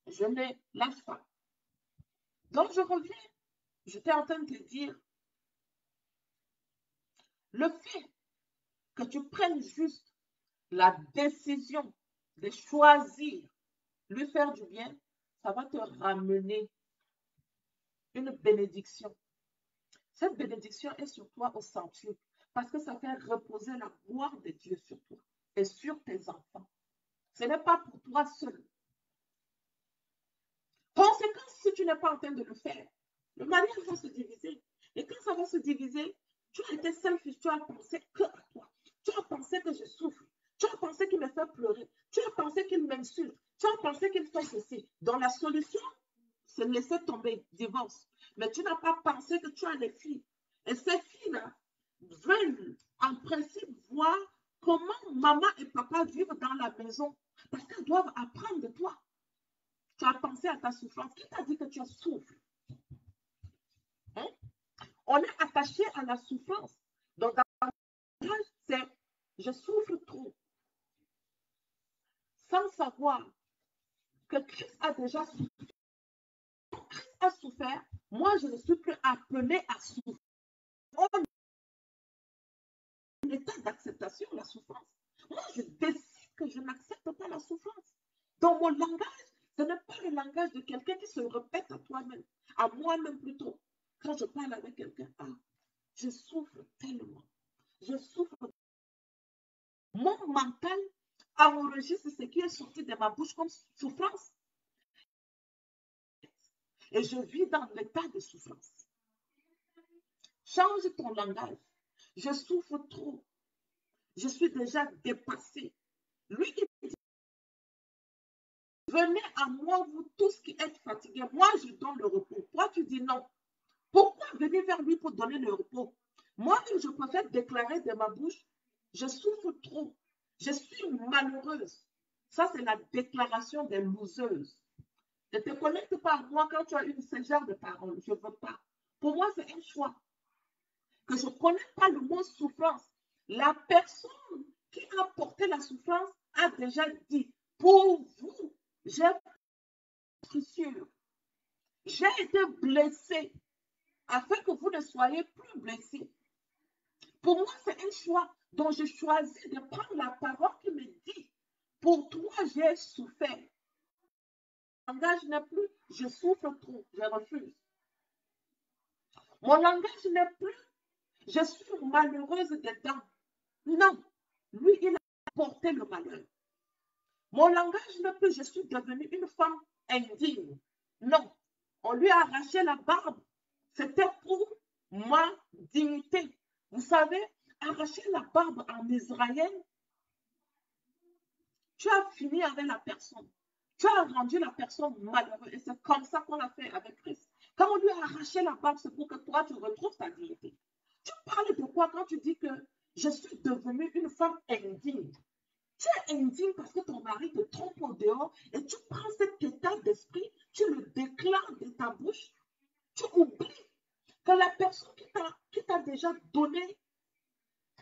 Je ne lâche pas. Donc, je reviens. J'étais en train de te dire, le fait que tu prennes juste la décision de choisir lui faire du bien, ça va te ramener une bénédiction. Cette bénédiction est sur toi au centuple parce que ça fait reposer la gloire de Dieu sur toi et sur tes enfants. Ce n'est pas pour toi seul. Conséquence, si tu n'es pas en train de le faire, le mariage va se diviser. Et quand ça va se diviser, tu as été selfish, tu as pensé que à toi. Tu as pensé que je souffre. Tu as pensé qu'il me fait pleurer. Tu as pensé qu'il m'insulte. Tu as pensé qu'il fait ceci. Donc la solution, c'est de laisser tomber, divorce. Mais tu n'as pas pensé que tu as les filles. Et ces filles-là veulent en principe voir comment maman et papa vivent dans la maison. Parce qu'elles doivent apprendre de toi. Tu as pensé à ta souffrance. Qui t'a dit que tu souffres? Hein? On est attaché à la souffrance. Donc, dans le langage, c'est je souffre trop. Sans savoir que Christ a déjà souffert. Christ a souffert. Moi, je ne suis plus appelée à souffrir. On est en état d'acceptation de la souffrance. Moi, je décide que je n'accepte pas la souffrance. Dans mon langage, ce n'est pas le langage de quelqu'un qui se répète à toi-même, à moi-même plutôt. Quand je parle avec quelqu'un, ah, je souffre tellement. Je souffre. Mon mental enregistre ce qui est sorti de ma bouche comme souffrance. Et je vis dans l'état de souffrance. Change ton langage. Je souffre trop. Je suis déjà dépassé. Lui qui dit, venez à moi, vous tous qui êtes fatigués. Moi, je donne le repos. Toi, tu dis non. Pourquoi venir vers lui pour donner le repos? Moi-même, je préfère déclarer de ma bouche, je souffre trop. Je suis malheureuse. Ça, c'est la déclaration des loseuses. Ne te connecte pas à moi quand tu as ce genre de parole. Je ne veux pas. Pour moi, c'est un choix. Que je ne connais pas le mot souffrance. La personne qui a porté la souffrance a déjà dit, pour vous, j'ai sûr. J'ai été blessée afin que vous ne soyez plus blessés. Pour moi, c'est un choix dont je choisis de prendre la parole qui me dit, pour toi, j'ai souffert. langage n'est plus je souffre trop, je refuse. Mon langage n'est plus je suis malheureuse des dents. Non, lui, il a porté le malheur. Mon langage n'est plus je suis devenue une femme indigne. Non, on lui a arraché la barbe. C'était pour ma dignité. Vous savez, arracher la barbe en Israël, tu as fini avec la personne. Tu as rendu la personne malheureuse. Et c'est comme ça qu'on a fait avec Christ. Quand on lui a arraché la barbe, c'est pour que toi, tu retrouves ta dignité. Tu parles de quoi quand tu dis que je suis devenue une femme indigne? Tu es indigne parce que ton mari te trompe au dehors et tu prends cet état d'esprit, tu le déclares de ta bouche. Tu oublies que la personne qui t'a déjà donné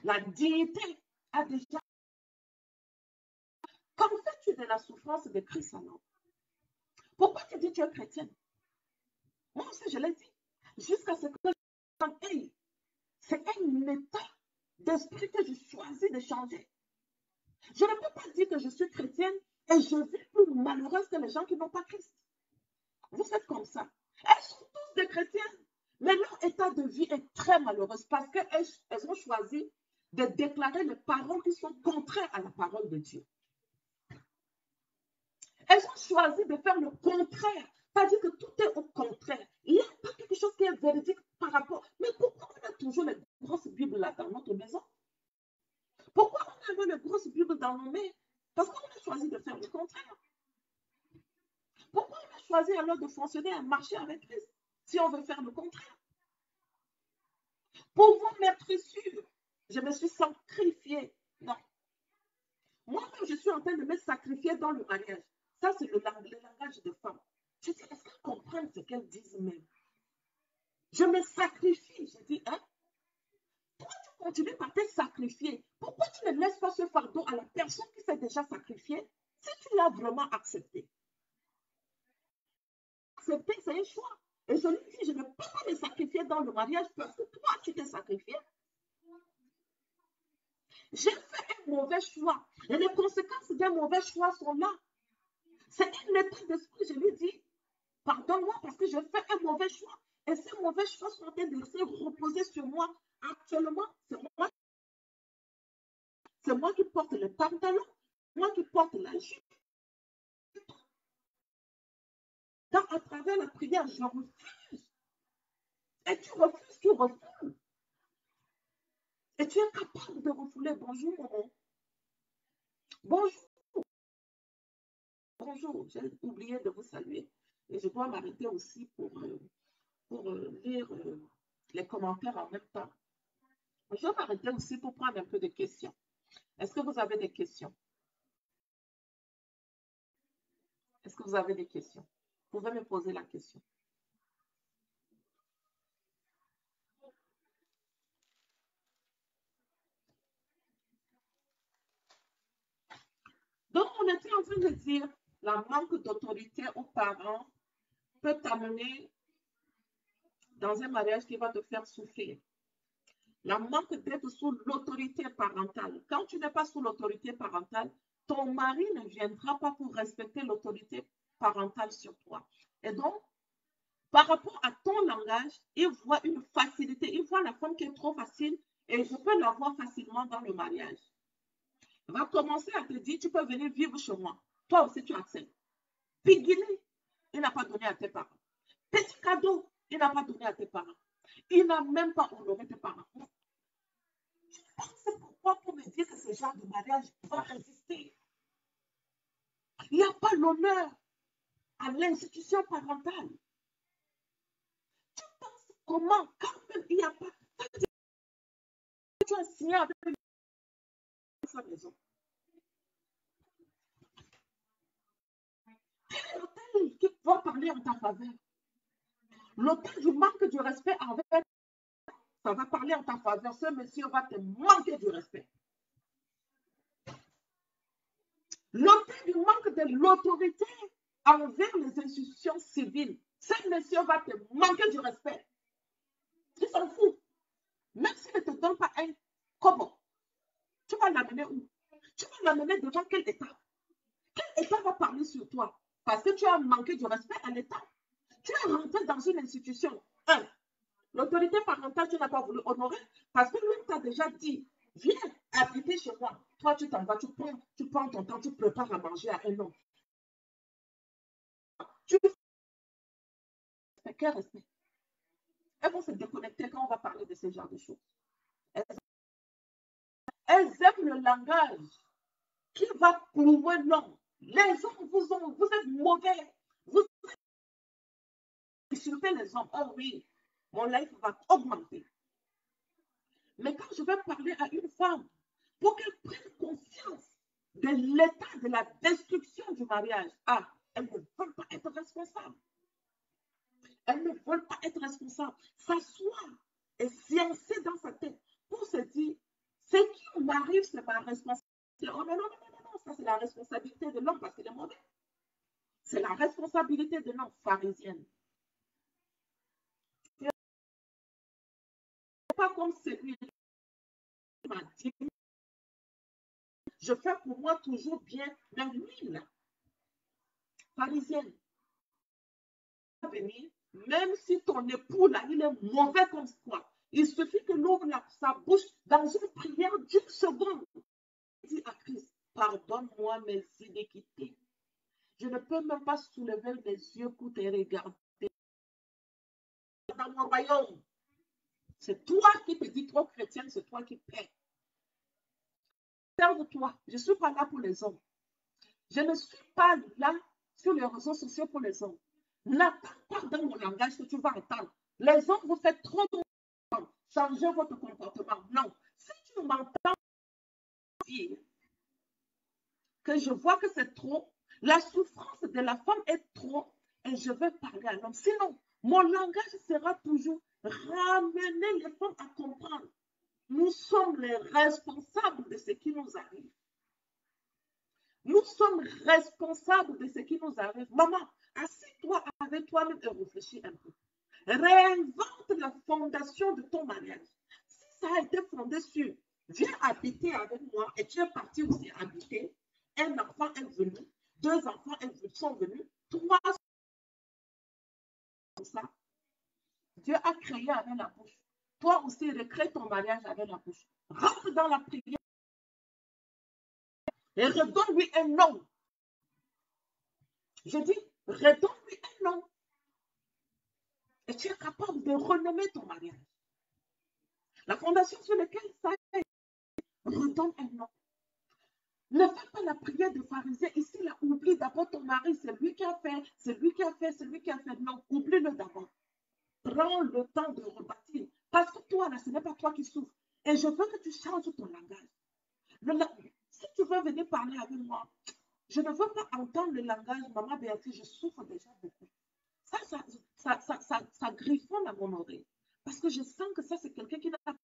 la dignité a déjà... Qu'en fais-tu de la souffrance de Christ alors? Pourquoi tu dis que tu es chrétienne? Moi aussi, je l'ai dit. Jusqu'à ce que je... C'est un état d'esprit que je choisis de changer. Je ne peux pas dire que je suis chrétienne et je vis plus malheureuse que les gens qui n'ont pas Christ. Vous êtes comme ça. Elles sont tous des chrétiennes, mais leur état de vie est très malheureux parce qu'elles ont choisi de déclarer les paroles qui sont contraires à la parole de Dieu. Elles ont choisi de faire le contraire. C'est-à-dire que tout est au contraire. Il n'y a pas quelque chose qui est véridique par rapport. Mais pourquoi on a toujours les grosses Bibles là dans notre maison? Pourquoi on a les grosses Bibles dans nos mains? Parce qu'on a choisi de faire le contraire. Pourquoi on a choisi alors de fonctionner et marcher avec Christ si on veut faire le contraire? Pouvons m'être sûr, je me suis sacrifiée. Non. Moi-même, je suis en train de me sacrifier dans le mariage. Ça, c'est le langage de femme. Je dis, est-ce qu'elles comprennent ce qu'elles disent même? Je me sacrifie. Je dis, hein? Pourquoi tu continues par te sacrifier? Pourquoi tu ne laisses pas ce fardeau à la personne qui s'est déjà sacrifiée si tu l'as vraiment accepté? Accepter, c'est un choix. Et je lui dis, je ne peux pas me sacrifier dans le mariage parce que toi, tu t'es sacrifié. J'ai fait un mauvais choix. Et les conséquences d'un mauvais choix sont là. C'est un état d'esprit. Je lui dis, pardonne-moi parce que j'ai fait un mauvais choix. Et ces mauvais choix sont en train de se reposer sur moi. Actuellement, c'est moi qui porte le pantalon, moi qui porte la jupe. Dans, à travers la prière, je refuse. Et tu refuses, tu refoules. Et tu es capable de refouler. Bonjour, maman. Bonjour. Bonjour. J'ai oublié de vous saluer. Et je dois m'arrêter aussi pour lire les commentaires en même temps. Je vais m'arrêter aussi pour prendre un peu de questions. Est-ce que vous avez des questions? Est-ce que vous avez des questions? Vous pouvez me poser la question. Donc, on était en train de dire, la manque d'autorité aux parents peut t'amener dans un mariage qui va te faire souffrir. La manque d'être sous l'autorité parentale. Quand tu n'es pas sous l'autorité parentale, ton mari ne viendra pas pour respecter l'autorité parentale sur toi. Et donc, par rapport à ton langage, il voit une facilité. Il voit la femme qui est trop facile et je peux la voir facilement dans le mariage. Il va commencer à te dire, tu peux venir vivre chez moi. Toi aussi, tu acceptes. Piguiné, il n'a pas donné à tes parents. Petit cadeau, il n'a pas donné à tes parents. Il n'a même pas honoré tes parents. Je pense pourquoi pour me dire que ce genre de mariage va résister. Il n'y a pas l'honneur à l'institution parentale. Tu penses comment, quand même, il n'y a pas... Tu as signé avec sa maison. L'hôtel qui va parler en ta faveur. L'hôtel du manque du respect envers, ça va parler en ta faveur. Ce monsieur va te manquer du respect. L'hôtel du manque de l'autorité envers les institutions civiles. Ce monsieur va te manquer du respect. Il s'en fout. Même s'il ne te donne pas un comment, tu vas l'amener où? Tu vas l'amener devant quel état? Quel état va parler sur toi? parce que tu as manqué du respect à l'État. Tu es rentré dans une institution. L'autorité parentale, tu n'as pas voulu honorer parce que lui t'a déjà dit, viens habiter chez moi. Toi, tu t'en vas, tu prends ton temps, tu prépares à manger à un homme. Tu fais quel respect? Elles vont se déconnecter quand on va parler de ce genre de choses. Elles aiment le langage qui va prouver non. Les hommes vous êtes mauvais. Vous insultez les hommes. Oh oui, mon life va augmenter. Mais quand je vais parler à une femme pour qu'elle prenne conscience de l'état de la destruction du mariage, elles ne veulent pas être responsables. Elles ne veulent pas être responsables. S'asseoir et sciencer dans sa tête pour se dire, ce qui m'arrive, c'est ma responsabilité. Oh non, non, non, non, non, ça c'est la responsabilité de l'homme parce qu'il est mauvais. C'est la responsabilité de l'homme pharisienne. C'est pas comme celui qui m'a dit, je fais pour moi toujours bien, mais l'huile pharisienne va venir, même si ton époux là, il est mauvais comme toi. Il suffit que l'ouvre sa bouche dans une prière d'une seconde. Il dit à Christ, pardonne-moi mes iniquités. Je ne peux même pas soulever les yeux pour te regarder. Dans mon royaume, c'est toi qui te dis trop chrétienne, c'est toi qui paies. Serve-toi. Je ne suis pas là pour les hommes. Je ne suis pas là sur les réseaux sociaux pour les hommes. N'attends pas dans mon langage que tu vas entendre. Les hommes, vous faites trop de temps. Changez votre comportement. Non. Si tu m'entends dire que je vois que c'est trop, la souffrance de la femme est trop, et je vais parler à l'homme. Sinon, mon langage sera toujours ramener les femmes à comprendre. Nous sommes les responsables de ce qui nous arrive. Nous sommes responsables de ce qui nous arrive. Maman, assieds-toi avec toi-même et réfléchis un peu. Réinvente la fondation de ton mariage. Si ça a été fondé sur viens habiter avec moi et tu es parti aussi habiter, un enfant est venu, 2 enfants sont venus, 3 comme ça. Dieu a créé avec la bouche. Toi aussi, recrée ton mariage avec la bouche. Rentre dans la prière et redonne-lui un nom. Je dis, redonne-lui un nom. Et tu es capable de renommer ton mariage. La fondation sur laquelle ça est, redonne un nom. Ne fais pas la prière de pharisien. Ici, là, oublie d'abord ton mari. C'est lui qui a fait, c'est lui qui a fait, c'est lui qui a fait. Non, oublie-le d'abord. Prends le temps de rebâtir. Parce que toi, là, ce n'est pas toi qui souffres. Et je veux que tu changes ton langage. Si tu veux venir parler avec moi, je ne veux pas entendre le langage, maman Béatrice, je souffre déjà beaucoup. Ça griffonne à mon oreille. Parce que je sens que ça, c'est quelqu'un qui n'a pas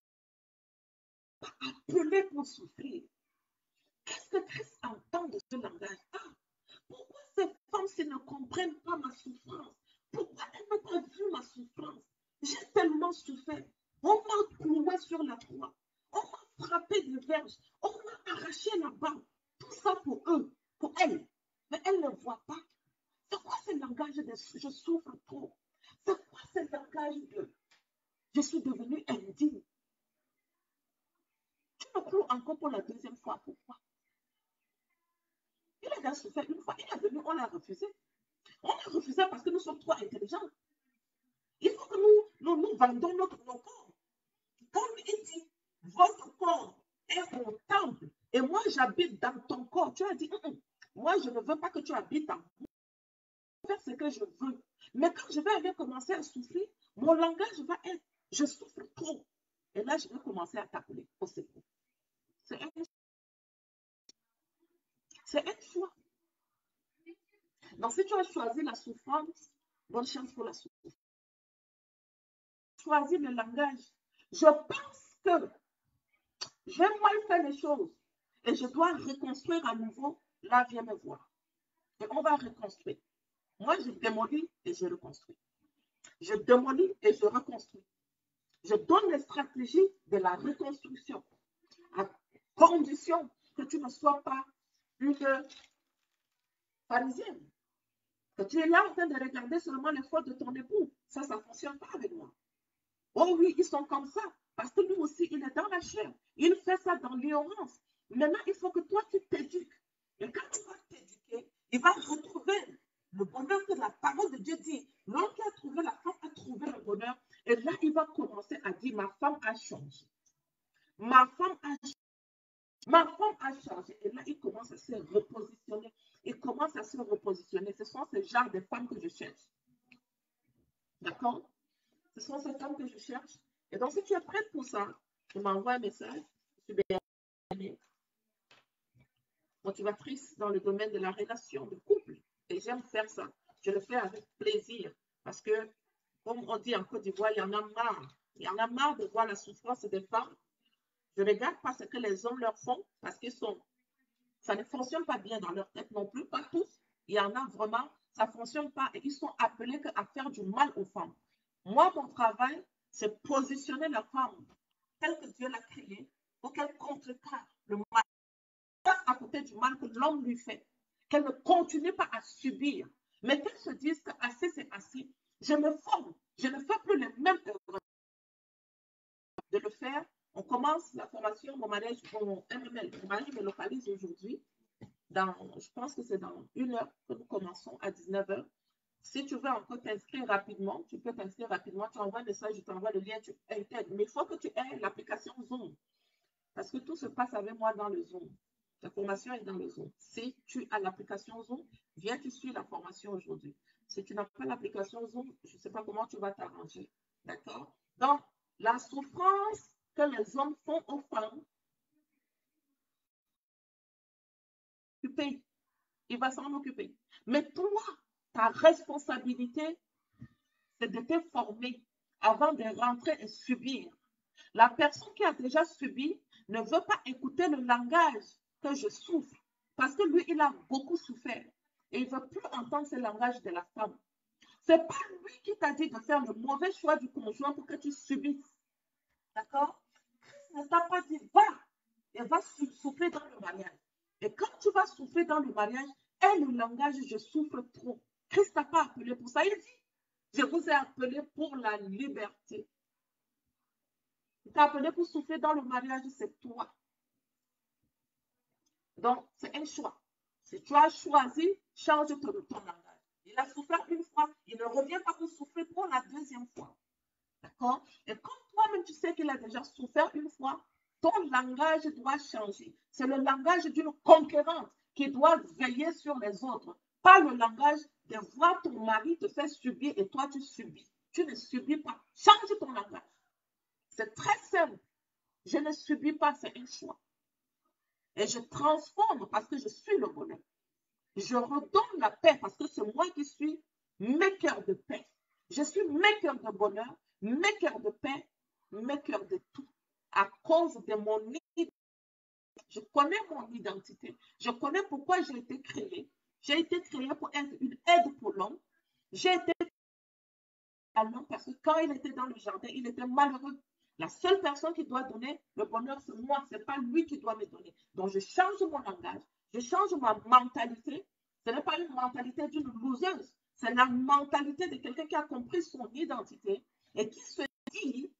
appelé pour souffrir. Qu'est-ce que Christ entend de ce langage? Pourquoi ces femmes ne comprennent pas ma souffrance? Pourquoi elles n'ont pas vu ma souffrance? J'ai tellement souffert. On m'a cloué sur la croix. On m'a frappé de verges. On m'a arraché la barbe. Tout ça pour eux, pour elles. Mais elles ne voient pas. C'est quoi ce langage de je souffre trop? C'est quoi ce langage de je suis devenue indigne? Tu me cloues encore pour la 2e fois. Pourquoi? Il a déjà souffert une fois. Il est venu, on l'a refusé. On l'a refusé parce que nous sommes trop intelligents. Il faut que nous vendons nos corps. Comme il dit, votre corps est mon temple et moi j'habite dans ton corps. Tu as dit, moi je ne veux pas que tu habites en moi. Je vais faire ce que je veux. Mais quand je vais aller commencer à souffrir, mon langage va être, je souffre trop. Et là, je vais commencer à t'appeler au secours. C'est un choix. Donc, si tu as choisi la souffrance, bonne chance pour la souffrance. Choisis le langage. Je pense que j'ai mal fait les choses et je dois reconstruire à nouveau. Là, viens me voir. Et on va reconstruire. Moi, je démolis et je reconstruis. Je démolis et je reconstruis. Je donne les stratégies de la reconstruction à condition que tu ne sois pas une pharisienne. Que tu es là en train de regarder seulement les fautes de ton époux. Ça ne fonctionne pas avec moi. Oh oui, ils sont comme ça. Parce que lui aussi, il est dans la chair. Il fait ça dans l'ignorance. Maintenant, il faut que toi, tu t'éduques. Et quand tu vas t'éduquer, il va retrouver le bonheur que la parole de Dieu dit. L'homme qui a trouvé la femme a trouvé le bonheur. Et là, il va commencer à dire, ma femme a changé. Ma femme a changé. Ma femme a changé. Et là, il commence à se repositionner. Il commence à se repositionner. Ce sont ces genres de femmes que je cherche. D'accord? Ce sont ces femmes que je cherche. Et donc, si tu es prête pour ça, tu m'envoies un message. Je suis bien motivatrice dans le domaine de la relation de couple. Et j'aime faire ça. Je le fais avec plaisir. Parce que, comme on dit en Côte d'Ivoire, il y en a marre. Il y en a marre de voir la souffrance des femmes. Je ne regarde pas ce que les hommes leur font parce qu'ils sont. Ça ne fonctionne pas bien dans leur tête non plus, pas tous. Il y en a vraiment, ça ne fonctionne pas et ils sont appelés à faire du mal aux femmes. Moi, mon travail, c'est positionner la femme telle que Dieu l'a créée pour qu'elle contrecarre le mal, passe à côté du mal que l'homme lui fait, qu'elle ne continue pas à subir, mais qu'elle se dise que assez, c'est assez. Je me forme, je ne fais plus les mêmes erreurs. De le faire, on commence la formation, mon mariage, mon MML, mon mariage me localise aujourd'hui. Je pense que c'est dans 1 heure que nous commençons à 19h. Si tu veux encore t'inscrire rapidement, tu peux t'inscrire rapidement. Tu envoies un message, je t'envoie le lien, tu intègres. Mais il faut que tu aies l'application Zoom. Parce que tout se passe avec moi dans le Zoom. La formation est dans le Zoom. Si tu as l'application Zoom, viens, tu suis la formation aujourd'hui. Si tu n'as pas l'application Zoom, je ne sais pas comment tu vas t'arranger. D'accord? Donc, la souffrance que les hommes font aux femmes, tu payes. Il va s'en occuper. Mais toi, ta responsabilité, c'est de te former avant de rentrer et subir. La personne qui a déjà subi ne veut pas écouter le langage que je souffre parce que lui, il a beaucoup souffert et il ne veut plus entendre ce langage de la femme. Ce n'est pas lui qui t'a dit de faire le mauvais choix du conjoint pour que tu subisses. D'accord? Christ ne t'a pas dit, va et va souffrir dans le mariage. Et quand tu vas souffrir dans le mariage, et le langage, je souffre trop. Christ t'a pas appelé pour ça. Il dit, je vous ai appelé pour la liberté. Il t'a appelé pour souffrir dans le mariage, c'est toi. Donc, c'est un choix. Si tu as choisi, change ton langage. Il a souffert une fois, il ne revient pas pour souffrir pour la deuxième fois. D'accord? Et comme toi-même, tu sais qu'il a déjà souffert une fois, ton langage doit changer. C'est le langage d'une conquérante qui doit veiller sur les autres. Pas le langage de voir ton mari te faire subir et toi tu subis. Tu ne subis pas. Change ton langage. C'est très simple. Je ne subis pas, c'est un choix. Et je transforme parce que je suis le bonheur. Je redonne la paix parce que c'est moi qui suis maker de paix. Je suis maker de bonheur, maker de paix, maker de tout. À cause de mon identité. Je connais mon identité. Je connais pourquoi j'ai été créée. J'ai été créée pour être une aide pour l'homme. J'ai été à l'homme parce que quand il était dans le jardin, il était malheureux. La seule personne qui doit donner le bonheur, c'est moi. Ce n'est pas lui qui doit me donner. Donc, je change mon langage. Je change ma mentalité. Ce n'est pas une mentalité d'une loseuse. C'est la mentalité de quelqu'un qui a compris son identité et qui se dit,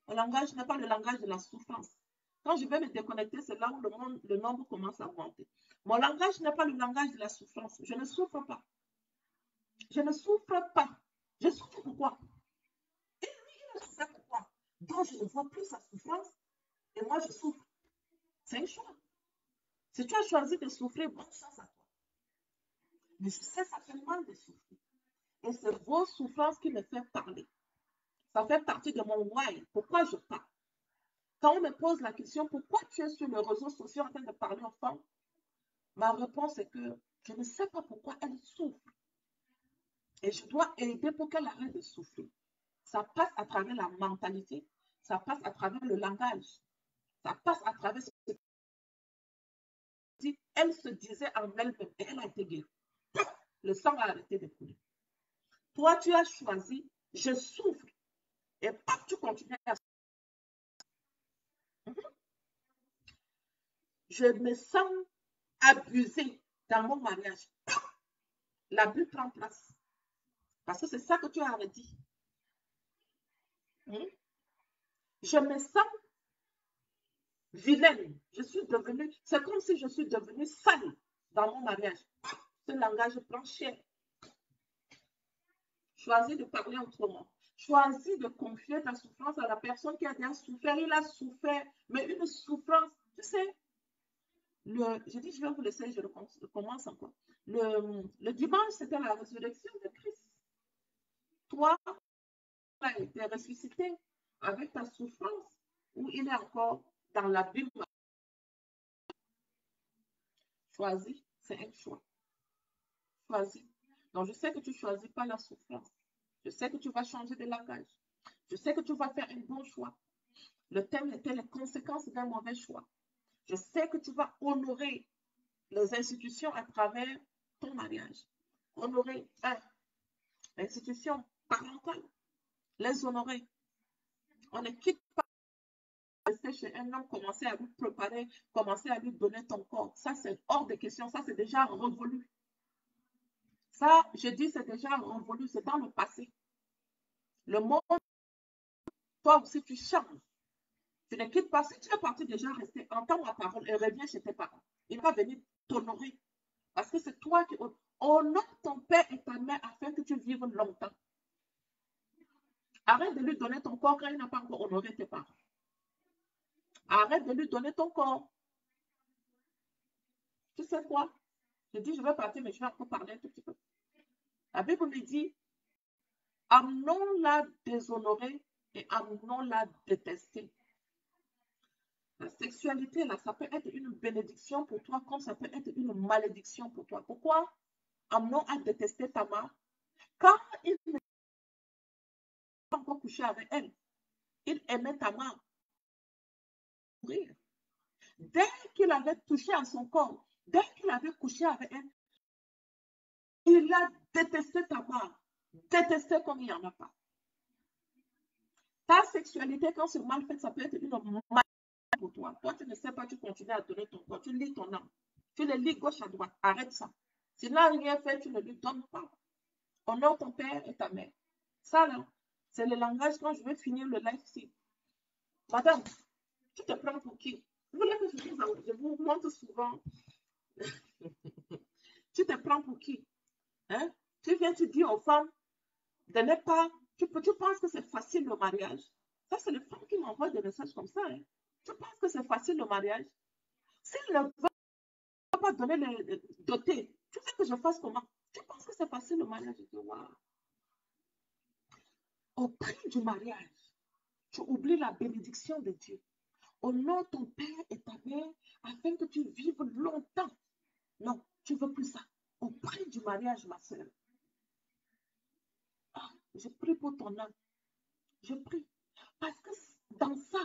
le langage n'est pas le langage de la souffrance. Quand je vais me déconnecter, c'est là où le nombre commence à augmenter. Mon langage n'est pas le langage de la souffrance. Je ne souffre pas. Je ne souffre pas. Je souffre pourquoi? Et lui, il ne sait pourquoi. Donc, je ne vois plus sa souffrance et moi, je souffre. C'est un choix. Si tu as choisi de souffrir, bonne chance à toi. Mais je sais, ça fait mal de souffrir. Et c'est vos souffrances qui me font parler. Ça fait partie de mon why. Pourquoi je parle? Quand on me pose la question, pourquoi tu es sur les réseaux sociaux en train de parler aux femmes? Ma réponse est que je ne sais pas pourquoi elles souffrent. Et je dois aider pour qu'elles arrêtent de souffrir. Ça passe à travers la mentalité. Ça passe à travers le langage. Ça passe à travers ce que dit. Elle se disait en elle-même et elle a été guérie. Le sang a arrêté de couler. Toi, tu as choisi, je souffre. Et pas tu continues à souffrir. Je me sens abusée dans mon mariage. l'abus prend place. Parce que c'est ça que tu as dit. Je me sens vilaine. C'est comme si je suis devenue sale dans mon mariage. Ce langage prend cher. Choisis de parler autrement. Choisis de confier ta souffrance à la personne qui a déjà souffert. Il a souffert, mais une souffrance, tu sais, je dis, je vais vous laisser, je commence encore. Le dimanche, c'était la résurrection de Christ. Toi, tu as été ressuscité avec ta souffrance, ou il est encore dans l'abîme. Choisis, c'est un choix. Choisis. Donc, je sais que tu ne choisis pas la souffrance. Je sais que tu vas changer de langage. Je sais que tu vas faire un bon choix. Le thème était les conséquences d'un mauvais choix. Je sais que tu vas honorer les institutions à travers ton mariage. Honorer l'institution parentale. Les honorer. On ne quitte pas rester chez un homme, commencer à lui préparer, commencer à lui donner ton corps. Ça, c'est hors de question. Ça, c'est déjà révolu. Ça, je dis, c'est déjà révolu. C'est dans le passé. Le monde, toi aussi, tu changes. Tu ne quittes pas. Si tu es parti déjà rester, entends ma parole et reviens chez tes parents. Il va venir t'honorer. Parce que c'est toi qui honore ton père et ta mère afin que tu vives longtemps. Arrête de lui donner ton corps quand il n'a pas encore honoré tes parents. Arrête de lui donner ton corps. Tu sais quoi? Je dis, je vais partir, mais je vais encore parler un tout petit peu. La Bible me dit, amenons-la déshonorer et amenons-la détester. La sexualité, là, ça peut être une bénédiction pour toi, comme ça peut être une malédiction pour toi. Pourquoi? Amenons à détester ta mère. Quand il n'est pas encore couché avec elle, il aimait ta mère. Dès qu'il avait touché à son corps, dès qu'il avait couché avec elle, il a détesté ta mère. Détesté comme il n'y en a pas. Ta sexualité, quand c'est mal fait, ça peut être une malédiction pour toi. Toi, tu ne sais pas, tu continues à donner ton corps, tu lis ton âme. Tu le lis gauche à droite. Arrête ça. S'il n'a rien fait, tu ne lui donnes pas. Honore ton père et ta mère. Ça, là, c'est le langage quand je vais finir le live ici. Madame, tu te prends pour qui? Vous voulez que je vous montre souvent? Tu te prends pour qui? Hein? Tu viens, tu dis aux femmes de ne pas. Tu penses que c'est facile le mariage? Ça, c'est les femmes qui m'envoient des messages comme ça. Hein? Tu penses que c'est facile le mariage? S'ils ne veulent pas donner le doté, tu veux que je fasse comment? Tu penses que c'est facile le mariage? Je dis, waouh. Au prix du mariage, tu oublies la bénédiction de Dieu. Honore ton père et ta mère afin que tu vives longtemps. Non, tu ne veux plus ça. Au prix du mariage, ma soeur. Ah, je prie pour ton âme. Je prie. Parce que dans ça,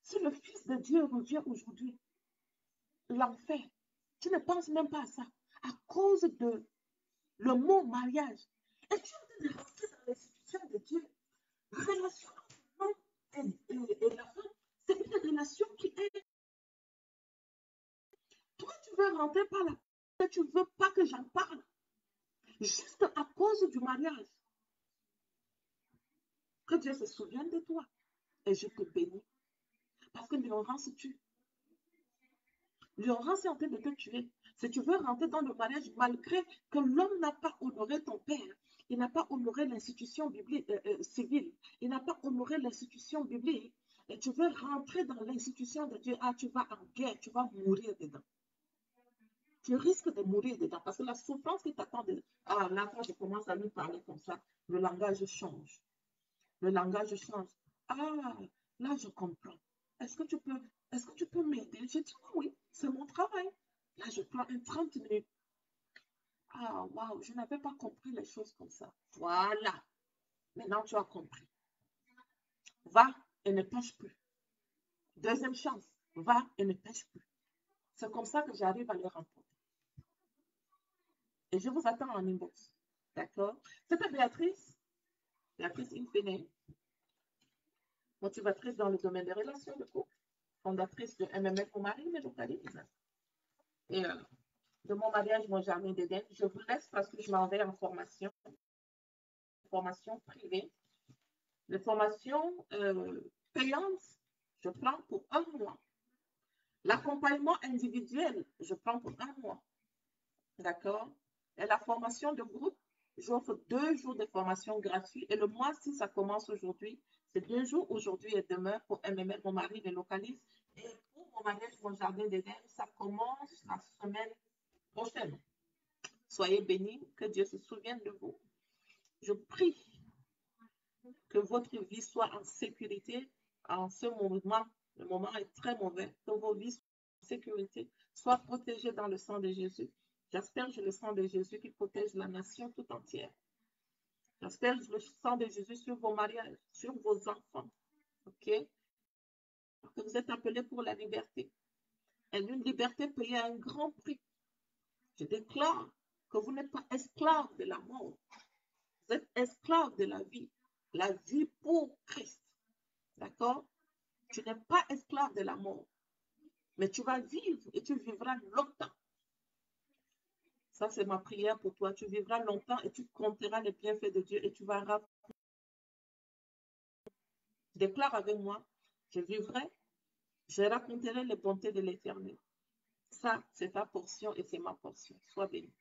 si le Fils de Dieu revient aujourd'hui, l'enfer, tu ne penses même pas à ça. À cause de le mot mariage. Et tu es en train de rentrer dans l'institution de Dieu. Relation entre l'homme et la femme, c'est une relation qui est. Toi, tu veux rentrer par là. Tu ne veux pas que j'en parle. Juste à cause du mariage. Que Dieu se souvienne de toi. Et je te bénis. Parce que l'ignorance tue. L'ignorance est en train de te tuer. Si tu veux rentrer dans le mariage, malgré que l'homme n'a pas honoré ton père, il n'a pas honoré l'institution biblique civile, il n'a pas honoré l'institution biblique, et tu veux rentrer dans l'institution de Dieu, ah, tu vas en guerre, tu vas mourir dedans. Tu risques de mourir dedans parce que la souffrance qui t'attend, ah, là, quand je commence à lui parler comme ça, le langage change. Le langage change. Ah, là, je comprends. Est-ce que tu peux m'aider? Je dis oui, c'est mon travail. Là, je prends un 30 minutes. Ah, waouh, je n'avais pas compris les choses comme ça. Voilà. Maintenant, tu as compris. Va et ne pêche plus. Deuxième chance. Va et ne pêche plus. C'est comme ça que j'arrive à les remporter. Et je vous attends en inbox. D'accord? C'était Béatrice. Béatrice Infine. Motivatrice dans le domaine des relations de couple. Fondatrice de MMF pour Marie, mais localise. Et de mon mariage, mon jardin d'Éden. Je vous laisse parce que je m'en vais en formation privée. Les formations payantes, je prends pour 1 mois. L'accompagnement individuel, je prends pour 1 mois. D'accord? Et la formation de groupe, j'offre 2 jours de formation gratuite. Et le mois, si ça commence aujourd'hui, c'est 2 jours aujourd'hui et demain pour MML. Mon mari les localise. Et pour mon mariage, mon jardin d'Éden, ça commence la semaine prochaine. Soyez bénis, que Dieu se souvienne de vous. Je prie que votre vie soit en sécurité en ce moment. Le moment est très mauvais. Que vos vies soient en sécurité, soient protégées dans le sang de Jésus. J'espère que le sang de Jésus qui protège la nation tout entière. J'espère le sang de Jésus sur vos mariages, sur vos enfants. OK? Que vous êtes appelés pour la liberté. Et une liberté payée à un grand prix. Je déclare que vous n'êtes pas esclaves de la mort. Vous êtes esclaves de la vie. La vie pour Christ. D'accord? Tu n'es pas esclave de la mort. Mais tu vas vivre et tu vivras longtemps. Ça, c'est ma prière pour toi. Tu vivras longtemps et tu compteras les bienfaits de Dieu et tu vas déclare avec moi, je vivrai, je raconterai les bontés de l'Éternel. Ça, c'est ta portion et c'est ma portion. Sois béni.